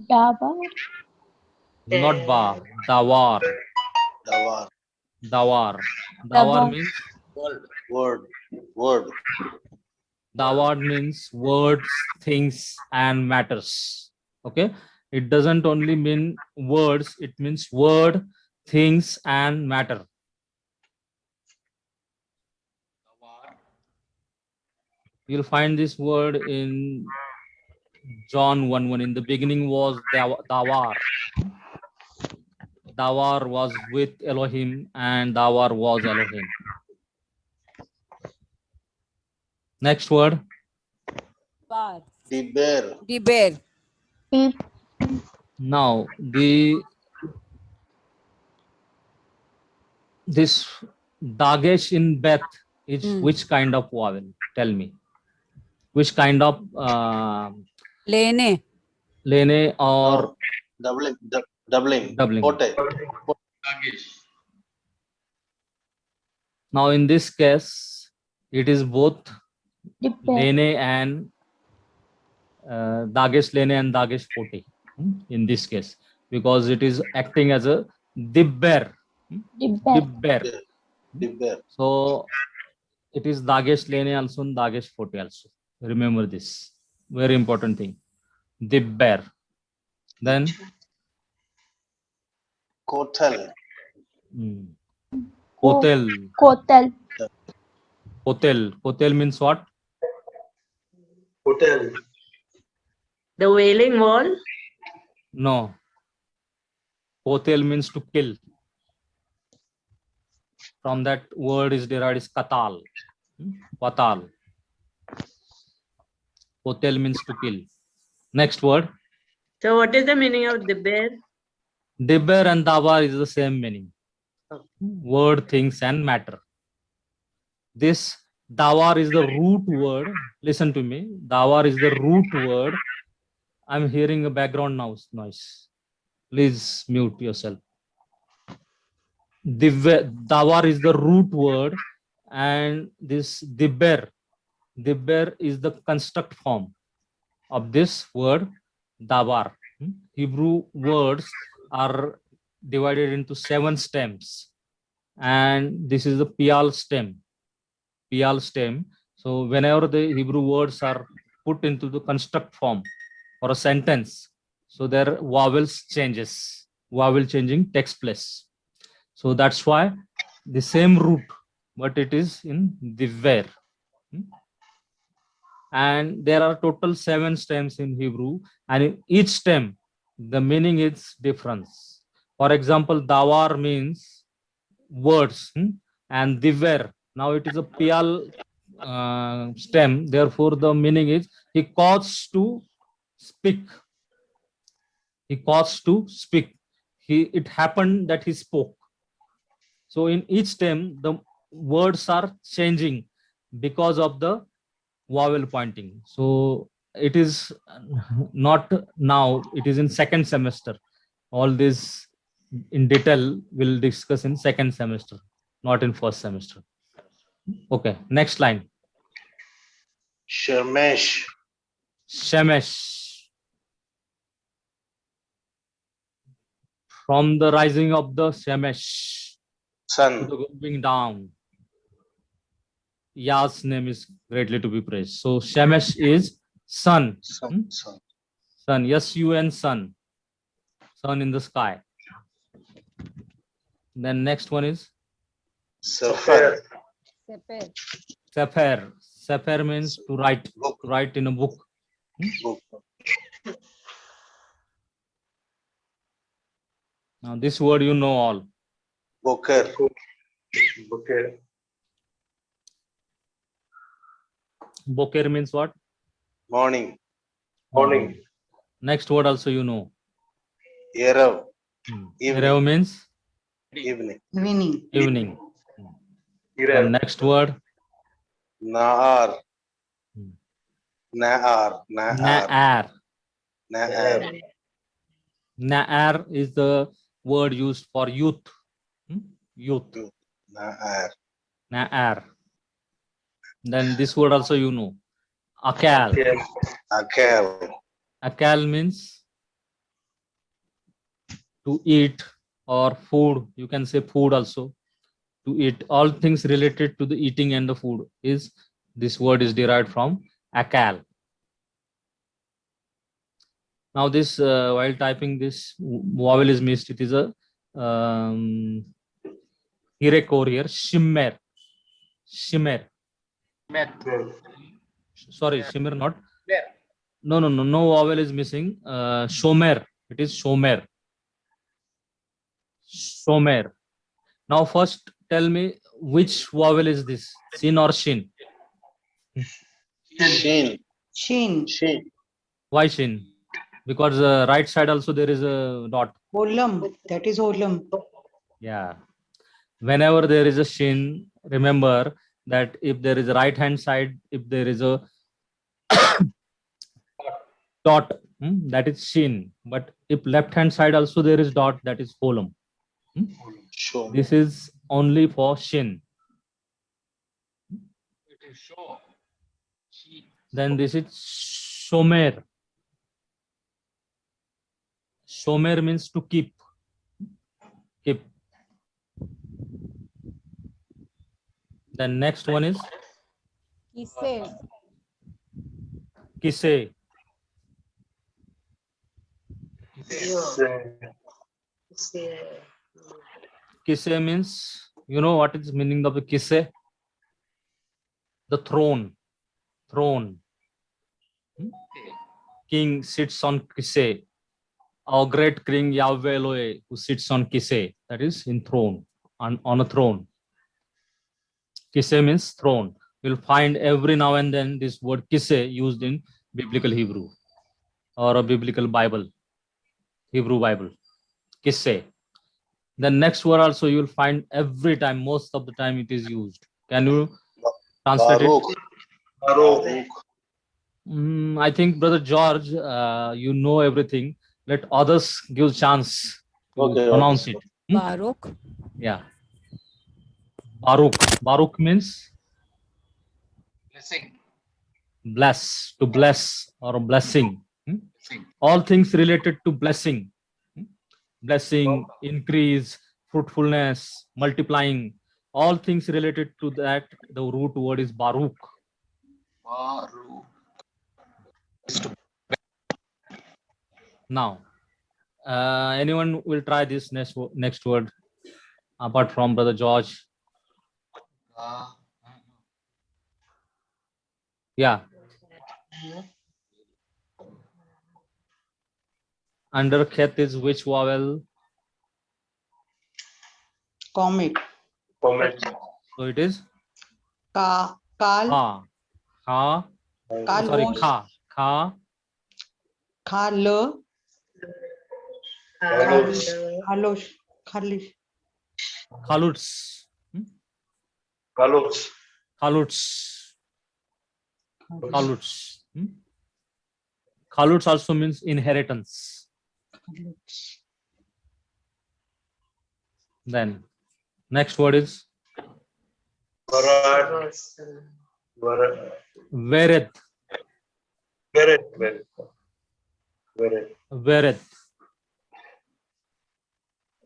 Daba.
Not ba, dawar.
Dawar.
Dawar. Dawar
Dawar.
means
Word. Word.
dawar means words, things, and matters. Okay, it doesn't only mean words, it means word, things, and matter. You'll find this word in John 1:1. In the beginning was Dawar. Dawar was with Elohim and Dawar was Elohim. Next word.
Bar.
Diber.
Deber.
Deep.
Now this Dagesh in Beth is which kind of vowel? Tell me. Which kind of
Lene.
lene or
No. Doubling. Doubling.
doubling?
Pote.
Nagesh.
Now in this case, it is both
Dipper.
lene and Dagesh lene and Dagesh pote in this case, because it is acting as a dibber.
Dipper.
Dibber.
Diber.
So it is Dagesh lene also and Dagesh pote also. Remember this. Very important thing. Dibber. Then
Kotel.
Kotel.
Kotel.
Kotel. Kotel means what?
Hotel.
The Wailing Wall.
No. Kotel means to kill. From that word is derived is katal. Patal. Kotel means to kill. Next word.
So what is the meaning of the bear?
Dibber and Dabar is the same meaning. word, things, and matter. This dawar is the root word. Listen to me. Dawar is the root word. I'm hearing a background noise. Please mute yourself. Dawar is the root word, and this dibber is the construct form of this word dawar. Hebrew words are divided into 7 stems, and this is the pial stem. So whenever the Hebrew words are put into the construct form for a sentence, so their vowel changing takes place. So that's why the same root, but it is in diver. And there are total 7 stems in Hebrew, and in each stem the meaning is different. For example, dawar means words, and diver, now it is a pial stem, therefore the meaning is he caused to speak. It happened that he spoke. So in each stem the words are changing because of the vowel pointing. So it is not now, it is in second semester. All this in detail we'll discuss in second semester, not in first semester. Okay, next line.
Shemesh.
From the rising of the Shemesh to
Sun.
the going down. Yah's name is greatly to be praised. So Shemesh is sun.
Sun.
Sun. S-U-N, sun. Sun in the sky. Then next one is
Sefer.
Sefer.
Sefer means to write.
Book.
To write in a book.
Book.
Now this word you know all.
Boker.
Okay.
Boker means what?
Morning.
Morning.
Next word also you know.
Erev. Evening.
Erev means
Evening.
Evening.
evening.
Ira.
And next word
Nahar. Nahar.
Na'ar.
Nahar.
Na'ar is the word used for youth. Youth.
Nahar.
Na'ar. Then this word also you know. Akal.
Yes.
Akel.
Akal means to eat or food. You can say food also. To eat. All things related to the eating and the food is, this word is derived from akal. Now this, while typing this, vowel is missed. It is a hirekor here. Shimmer. Sorry, shimmer not. No vowel is missing. Shomer. It is shomer. Now first tell me which vowel is this? Sin or shin?
Shin.
Shin.
Shin.
Why shin? Because right side also there is a dot.
Olam. That is Olam.
Yeah. Whenever there is a shin, remember that if there is a right hand side, if there is a dot, that is shin. But if left hand side also there is dot, that is olam.
Show.
This is only for shin.
It is show.
Then this is shomer. Shomer means to keep. Keep. The next one is
Kise.
kise. Kise means, you know what is meaning of the kise? The throne. King sits on kise. Our great king Yahweh Elohe, who sits on kise, that is in throne, on a throne. Kise means throne. You'll find every now and then this word kise used in biblical Hebrew or a biblical Bible, Hebrew Bible. Kise. The next word also you will find every time, most of the time it is used. Can you translate it?
Baruch.
Baruch.
I think Brother George, you know everything. Let others give chance to
Okay,
pronounce
okay.
it. Hmm?
Baruch.
Yeah. Baruch. Baruch means
Blessing.
bless, to bless or blessing.
Blessing.
All things related to blessing. Blessing, increase, fruitfulness, multiplying. All things related to that, the root word is Baruch.
Baruch.
Now, anyone will try this next word apart from Brother George? Yeah. Under Khet is which vowel?
Comet.
Comment.
So it is
Ka, Kal,
Ha. Ha.
Kal,
Sorry,
Osh,
Kha. Kha.
Khal,
Baruch.
Khalosh, Khalish,
Khaluts.
Baruch.
Khaluts. Khaluts. Khaluts also means inheritance. Then next word is
Barat. Barat.
Vered.
Beret. Beret. Beret.
Vered.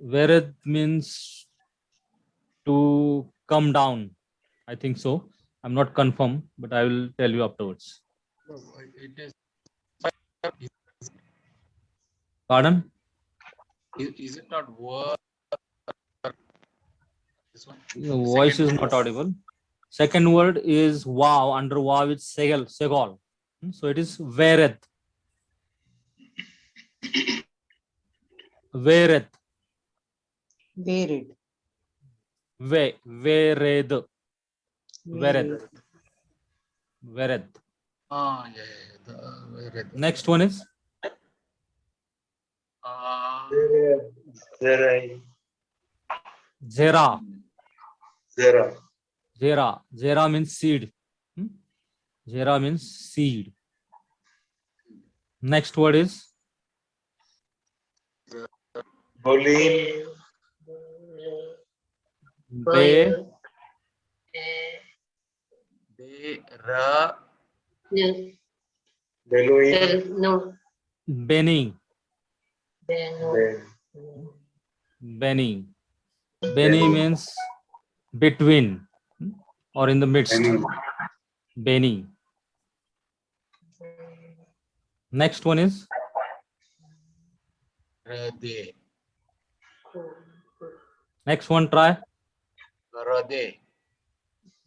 Vered means to come down. I think so. I'm not confirmed, but I will tell you afterwards.
It is.
Pardon?
Is it not word? This one.
Your voice is not audible. Second word is wow. Under wow is segol. So it is Vered. Vered.
Vered.
Vered. Vered. Vered.
Yeah. The
Next one is
Zerai.
Zera.
Zera.
Zera. Zera means seed. Zera means seed. Next word is
Bolin.
Be.
Beluin.
Benny.
Ben.
Benny. Benny means between or in the midst. Benny. Next one is
Rade.
next one. Try.
Rade.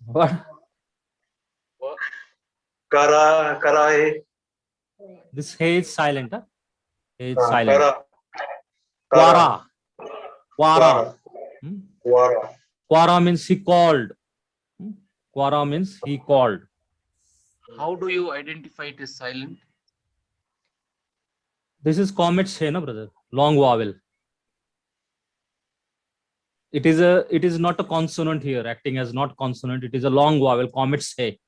What?
Karai.
This hey is silent. Huh? Hey is silent.
Kara.
Quara. Quara.
Quara.
Quara means he called. Quara means he called.
How do you identify it as silent?
This is comet say, na brother. Long vowel. It is not a consonant here, acting as not consonant. It is a long vowel. Comet say.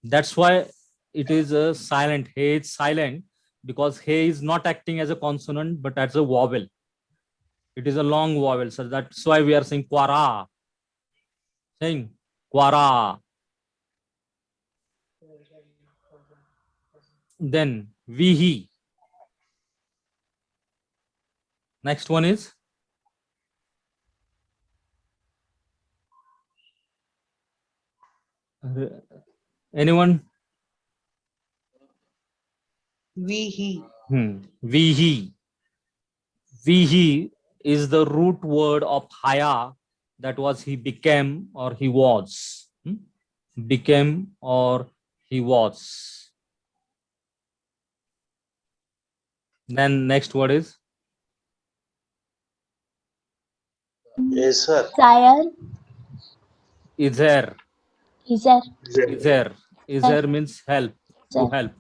That's why it is a silent. Hey is silent because hey is not acting as a consonant but as a vowel. It is a long vowel, so that's why we are saying quara. Saying quara. Then vihi. Next one is anyone?
Vihi.
Vihi. Vihi is the root word of haya, that was he became or he was. Became or he was. Then next word is
Yes, sir.
Sire.
Izer.
Iser.
Izer. Izer means help. To
Izer.
help.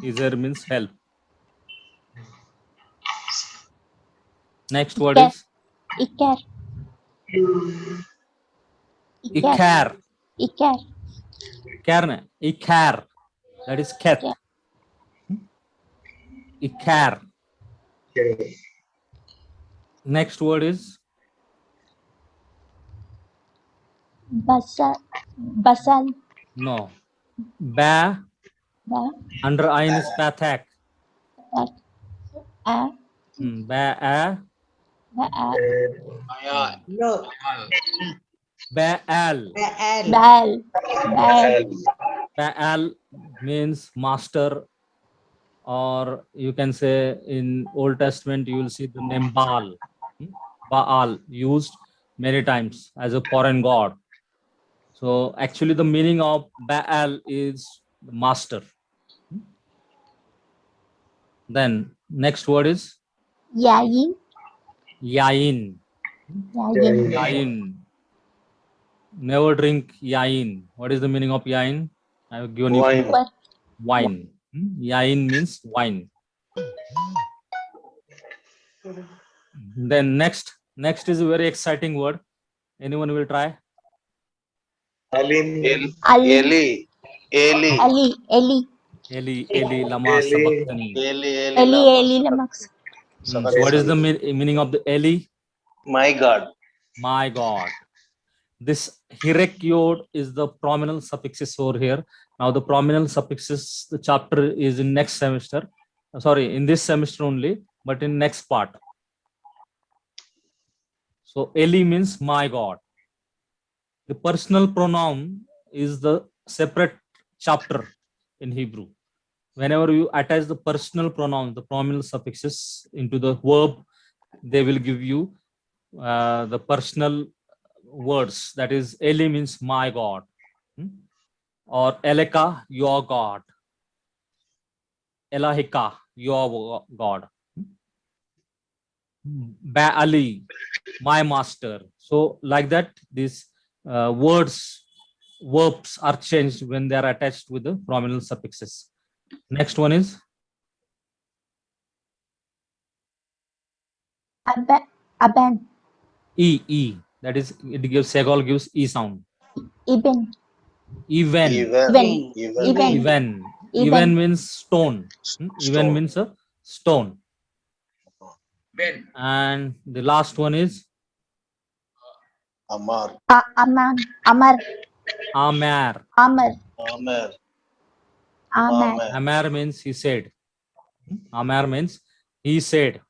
Izer means help. Next word
Iker.
is
Iker. Iker.
Icar.
Iker.
Icar. Icar. That is cat.
Iker.
Icar.
Okay.
Next word is
Basal. Basal.
no. Ba.
Ba.
Under ayin is pathak.
That. A.
Ba a.
Ba. A.
Ayal.
No.
Ayal.
Ba'al.
Ba'al.
Bal. Bal.
Ba'al means master, or you can say in Old Testament you will see the name Baal. Baal used many times as a foreign god. So actually the meaning of Baal is master. Then next word is
Yayin.
yain.
Yayin.
Yain. Never drink yain. What is the meaning of yain? I have given you
Wine.
What?
wine. Yain means wine. Then next is a very exciting word. Anyone will try?
Alim.
Ali.
Eli. Eli.
Ali. Eli.
Eli lama
Eli.
sabachthani.
Eli.
Eli.
Lama
Eli.
sabachthani.
Lamax.
So what is the meaning of the Eli?
My God.
My God. This Hirekyod is the prominent suffixes over here. Now the prominent suffixes, the chapter is in next semester. Sorry, in this semester only, but in next part. So Eli means my God. The personal pronoun is the separate chapter in Hebrew. Whenever you attach the personal pronoun, the prominent suffixes into the verb, they will give you the personal words. That is, Eli means my God, or Eleka, your God, Elahika, your God, Ba'ali, my master. So like that, these words, verbs are changed when they are attached with the prominent suffixes. Next one is
Aben. Aben.
E. That is, it gives, Segol gives E sound.
Iben.
Even.
Even. Even.
Even.
Even.
Even means stone. Even means a stone.
Ben.
And the last one is
Amar.
Aman. Amar.
Amar.
Amar.
Amer.
Amar.
Amer.
Amar means he said. Amar means he said.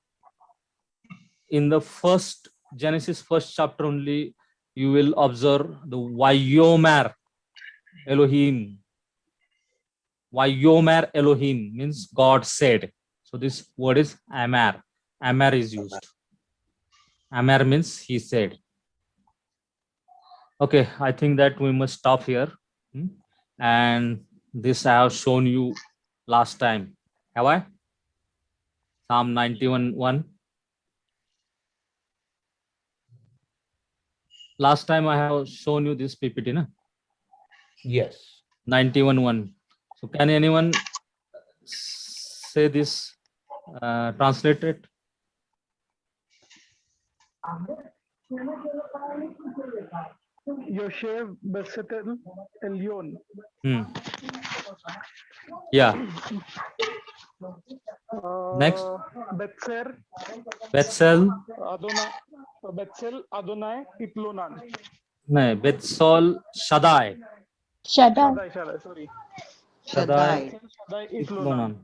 In the first Genesis first chapter only, you will observe the Vayomer Elohim. Vayomer Elohim means God said. So this word is Amar. Amar is used. Amar means he said. Okay, I think that we must stop here. And this I have shown you last time. Have I? Psalm 91:1. Last time I have shown you this PPT, na?
Yes.
91:1. So can anyone say this, translate it?
Yoshev Besetel Elyon.
Yeah. Next.
Betzer
Bethsel.
Adonai. Betzel Adonai Itlonan.
No, Bethsol Shaddai.
Shaddai.
Sorry.
Shaddai
Shaddai.
Itlonan.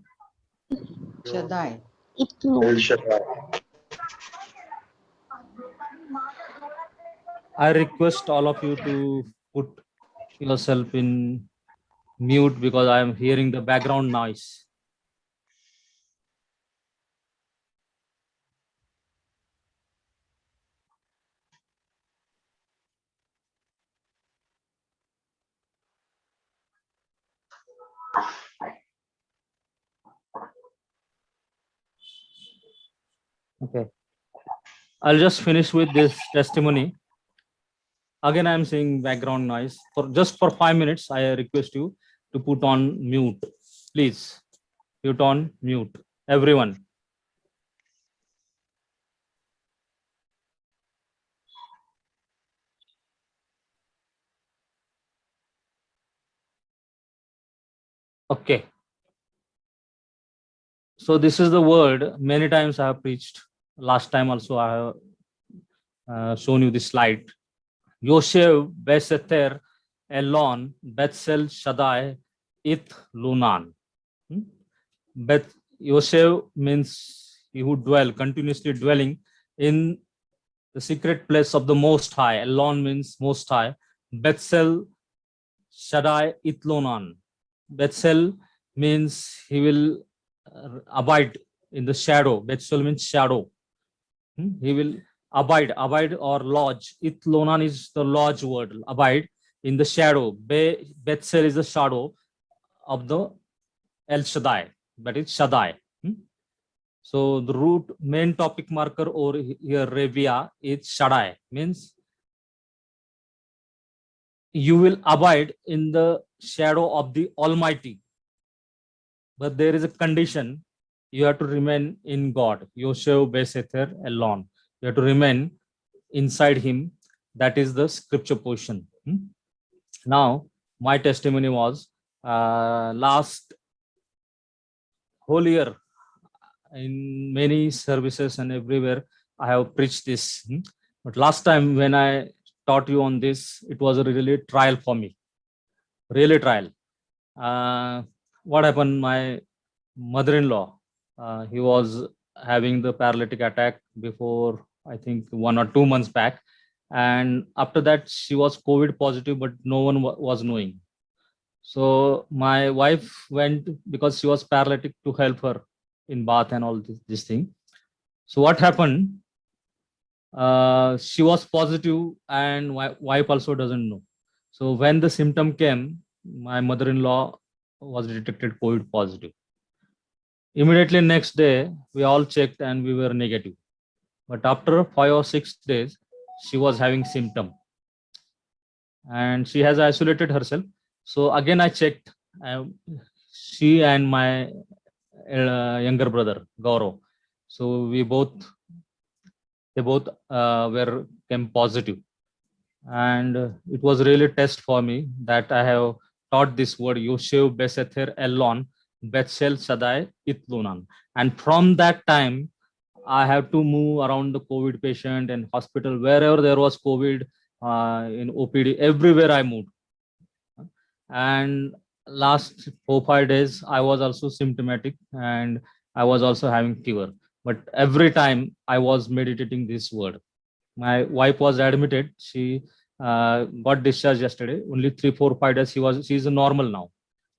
Shaddai.
Itlu.
El Shaddai.
I request all of you to put yourself in mute because I am hearing the background noise. Okay. I'll just finish with this testimony. Again, I'm seeing background noise. For just for 5 minutes, I request you to put on mute. Please put on mute. Everyone. Okay. So this is the word. Many times I have preached. Last time also I have shown you this slide. Yoshev, Besether, Elon, Bethsel, Shaddai, Ith, Lunan. Beth Yoshev means he who dwell, continuously dwelling in the secret place of the Most High. Elon means Most High. Bethsel, Shaddai, Itlonan. Bethsel means he will abide in the shadow. Bethsel means shadow. He will abide or lodge. Itlonan is the lodge word. Abide in the shadow. Bethsel is the shadow of the El Shaddai. That is Shaddai. So the root main topic marker over here, Revia, is Shaddai. Means you will abide in the shadow of the Almighty. But there is a condition. You have to remain in God. Yoshev Besether Elon. You have to remain inside Him. That is the scripture portion. Now, my testimony was last whole year in many services and everywhere I have preached this. But last time when I taught you on this, it was a really trial for me. Really trial. What happened? My mother-in-law, he was having the paralytic attack before, I think 1 or 2 months back. And after that, she was COVID positive, but no one was knowing. So my wife went because she was paralytic to help her in bath and all this thing. So what happened? She was positive and my wife also doesn't know. So when the symptom came, my mother-in-law was detected COVID positive. Immediately next day, we all checked and we were negative. But after 5 or 6 days, she was having symptom. And she has isolated herself. So again, I checked. She and my younger brother, Gaurav. So they both came positive. And it was really a test for me that I have taught this word, Yoshev Besether Elon, Bethsel Shaddai Itlunan. And from that time, I have to move around the COVID patient and hospital, wherever there was COVID, in OPD, everywhere I moved. And last 4-5 days, I was also symptomatic and I was also having fever. But every time I was meditating this word. My wife was admitted. She got discharged yesterday. Only 3-4-5 days. She's normal now.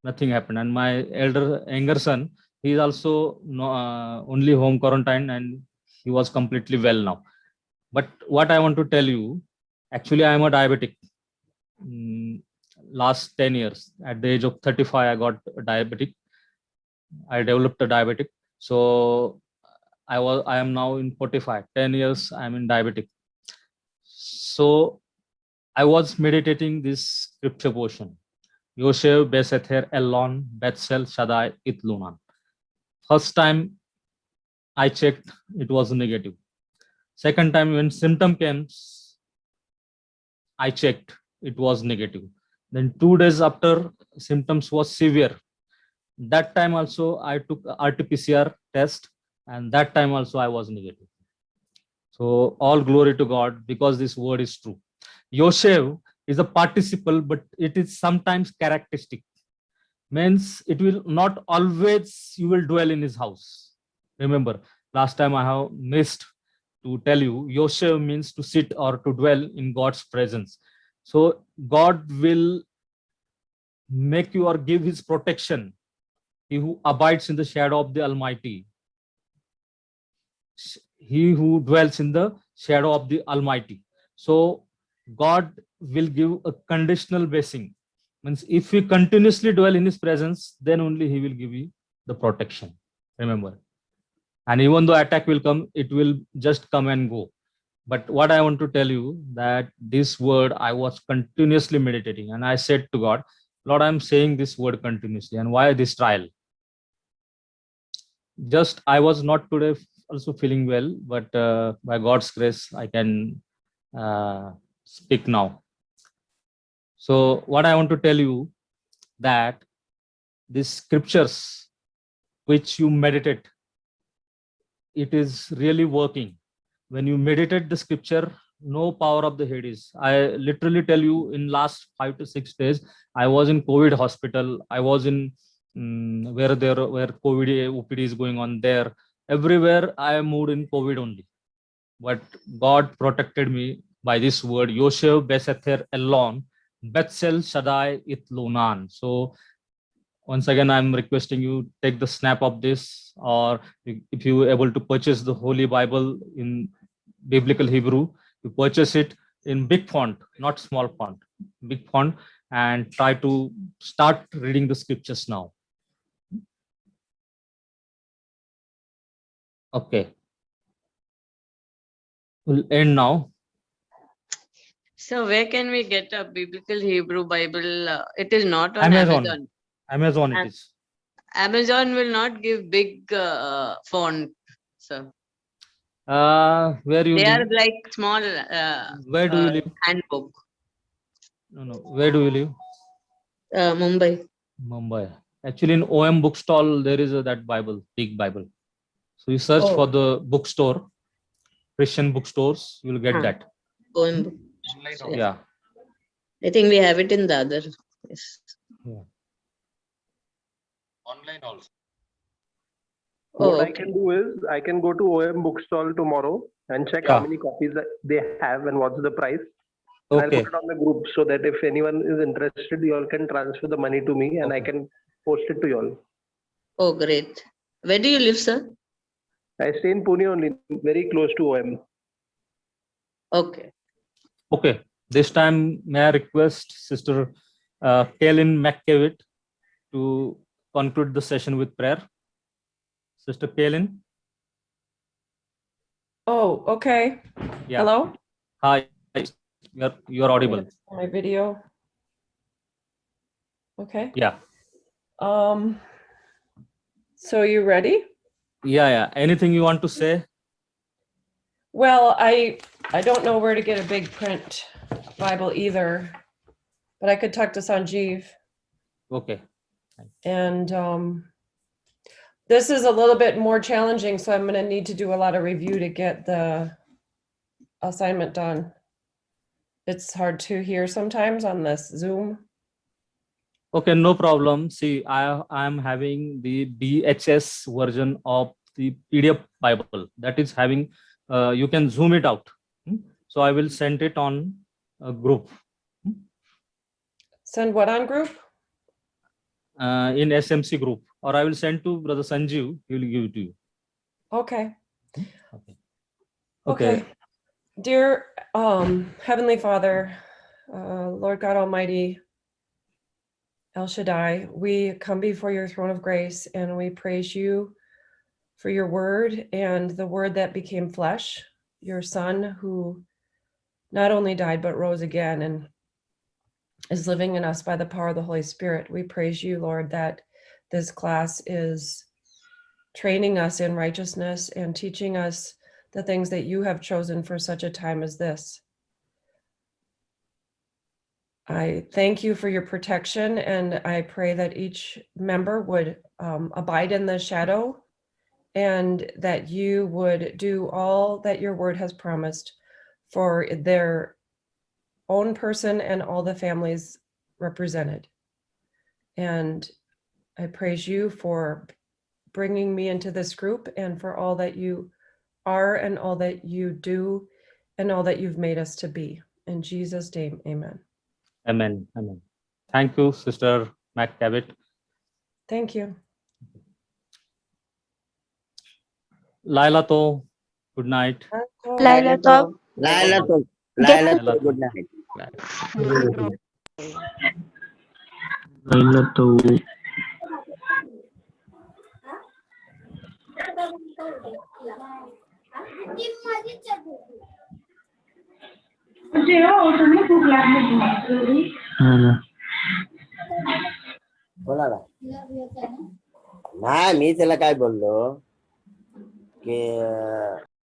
Nothing happened. And my younger son, he is also only home quarantine and he was completely well now. But what I want to tell you, actually, I am a diabetic. Last 10 years, at the age of 35, I got diabetic. I developed a diabetic. So I am now in 45. 10 years, I am in diabetic. So I was meditating this scripture portion. Yoshev Besether Elon Bethsel Shaddai Itlunan. First time I checked, it was negative. Second time when symptom came, I checked, it was negative. Then 2 days after symptoms was severe. That time also I took RT-PCR test and that time also I was negative. So all glory to God because this word is true. Yoshev is a participle, but it is sometimes characteristic. Means it will not always you will dwell in his house. Remember, last time I have missed to tell you, Yoshev means to sit or to dwell in God's presence. So God will make you or give his protection. He who abides in the shadow of the Almighty. He who dwells in the shadow of the Almighty. So God will give a conditional blessing. Means if we continuously dwell in his presence, then only he will give you the protection. Remember. And even though attack will come, it will just come and go. But what I want to tell you that this word I was continuously meditating and I said to God, Lord, I'm saying this word continuously. And why this trial? Just I was not today also feeling well, but by God's grace, I can speak now. So what I want to tell you that these scriptures which you meditate, it is really working. When you meditate the scripture, no power of the Hades. I literally tell you, in last 5 to 6 days, I was in COVID hospital. I was in where COVID OPD is going on there. Everywhere I moved in COVID only. But God protected me by this word, Yoshev Besether Elon, Bethsel Shaddai Itlonan. So once again, I'm requesting you take the snap of this, or if you are able to purchase the Holy Bible in Biblical Hebrew, you purchase it in big font, not small font, big font, and try to start reading the scriptures now. Okay. We'll end now.
So where can we get a biblical Hebrew Bible? It is not on
Amazon.
Amazon.
Amazon it is.
Amazon will not give big font, sir.
Where you
They are
live?
like small
Where do you live?
handbook.
No. Where do you live?
Mumbai.
Mumbai. Actually, in OM bookstall, there is that Bible, big Bible. So you search
Oh.
for the bookstore, Christian bookstores, you will get that.
OM book.
Online
So,
also.
Yeah.
I think we have it in the other. Yes.
Online also.
Oh,
What I
okay.
can do is I can go to OM bookstall tomorrow and check
Yeah.
how many copies that they have and what's the price. I'll
Okay.
put it on the group so that if anyone is interested, you all can transfer the money to me and I
Okay.
can post it to you all.
Oh, great. Where do you live, sir?
I stay in Pune only, very close to OM.
Okay.
Okay. This time, may I request Sister Kaylin McKevitt to conclude the session with prayer? Sister Kaylin?
Oh, okay.
Yeah.
Hello?
Hi. You're audible.
My video. Okay.
Yeah.
So you ready?
Yeah. Anything you want to say?
Well, I don't know where to get a big print Bible either, but I could talk to Sanjeev.
Okay.
And this is a little bit more challenging, so I'm going to need to do a lot of review to get the assignment done. It's hard to hear sometimes on this Zoom.
Okay, no problem. See, I am having the BHS version of the PDF Bible that is having, you can zoom it out. So I will send it on a group.
Send what on group?
In SMC group, or I will send to Brother Sanjeev. He will give it to you.
Okay.
Okay.
Okay. Dear Heavenly Father, Lord God Almighty, El Shaddai, we come before your throne of grace and we praise you for your word and the word that became flesh, your son who not only died but rose again and is living in us by the power of the Holy Spirit. We praise you, Lord, that this class is training us in righteousness and teaching us the things that you have chosen for such a time as this. I thank you for your protection, and I pray that each member would abide in the shadow and that you would do all that your word has promised for their own person and all the families represented. And I praise you for bringing me into this group and for all that you are and all that you do and all that you've made us to be. In Jesus' name, amen.
Amen. Amen. Thank you, Sister McCavitt.
Thank you.
Laila to, good night.
Laila Tov.
Laila to.
Laila to.
Good night.
Laila to.
बोला ना नाही मी त्याला काय बोललो की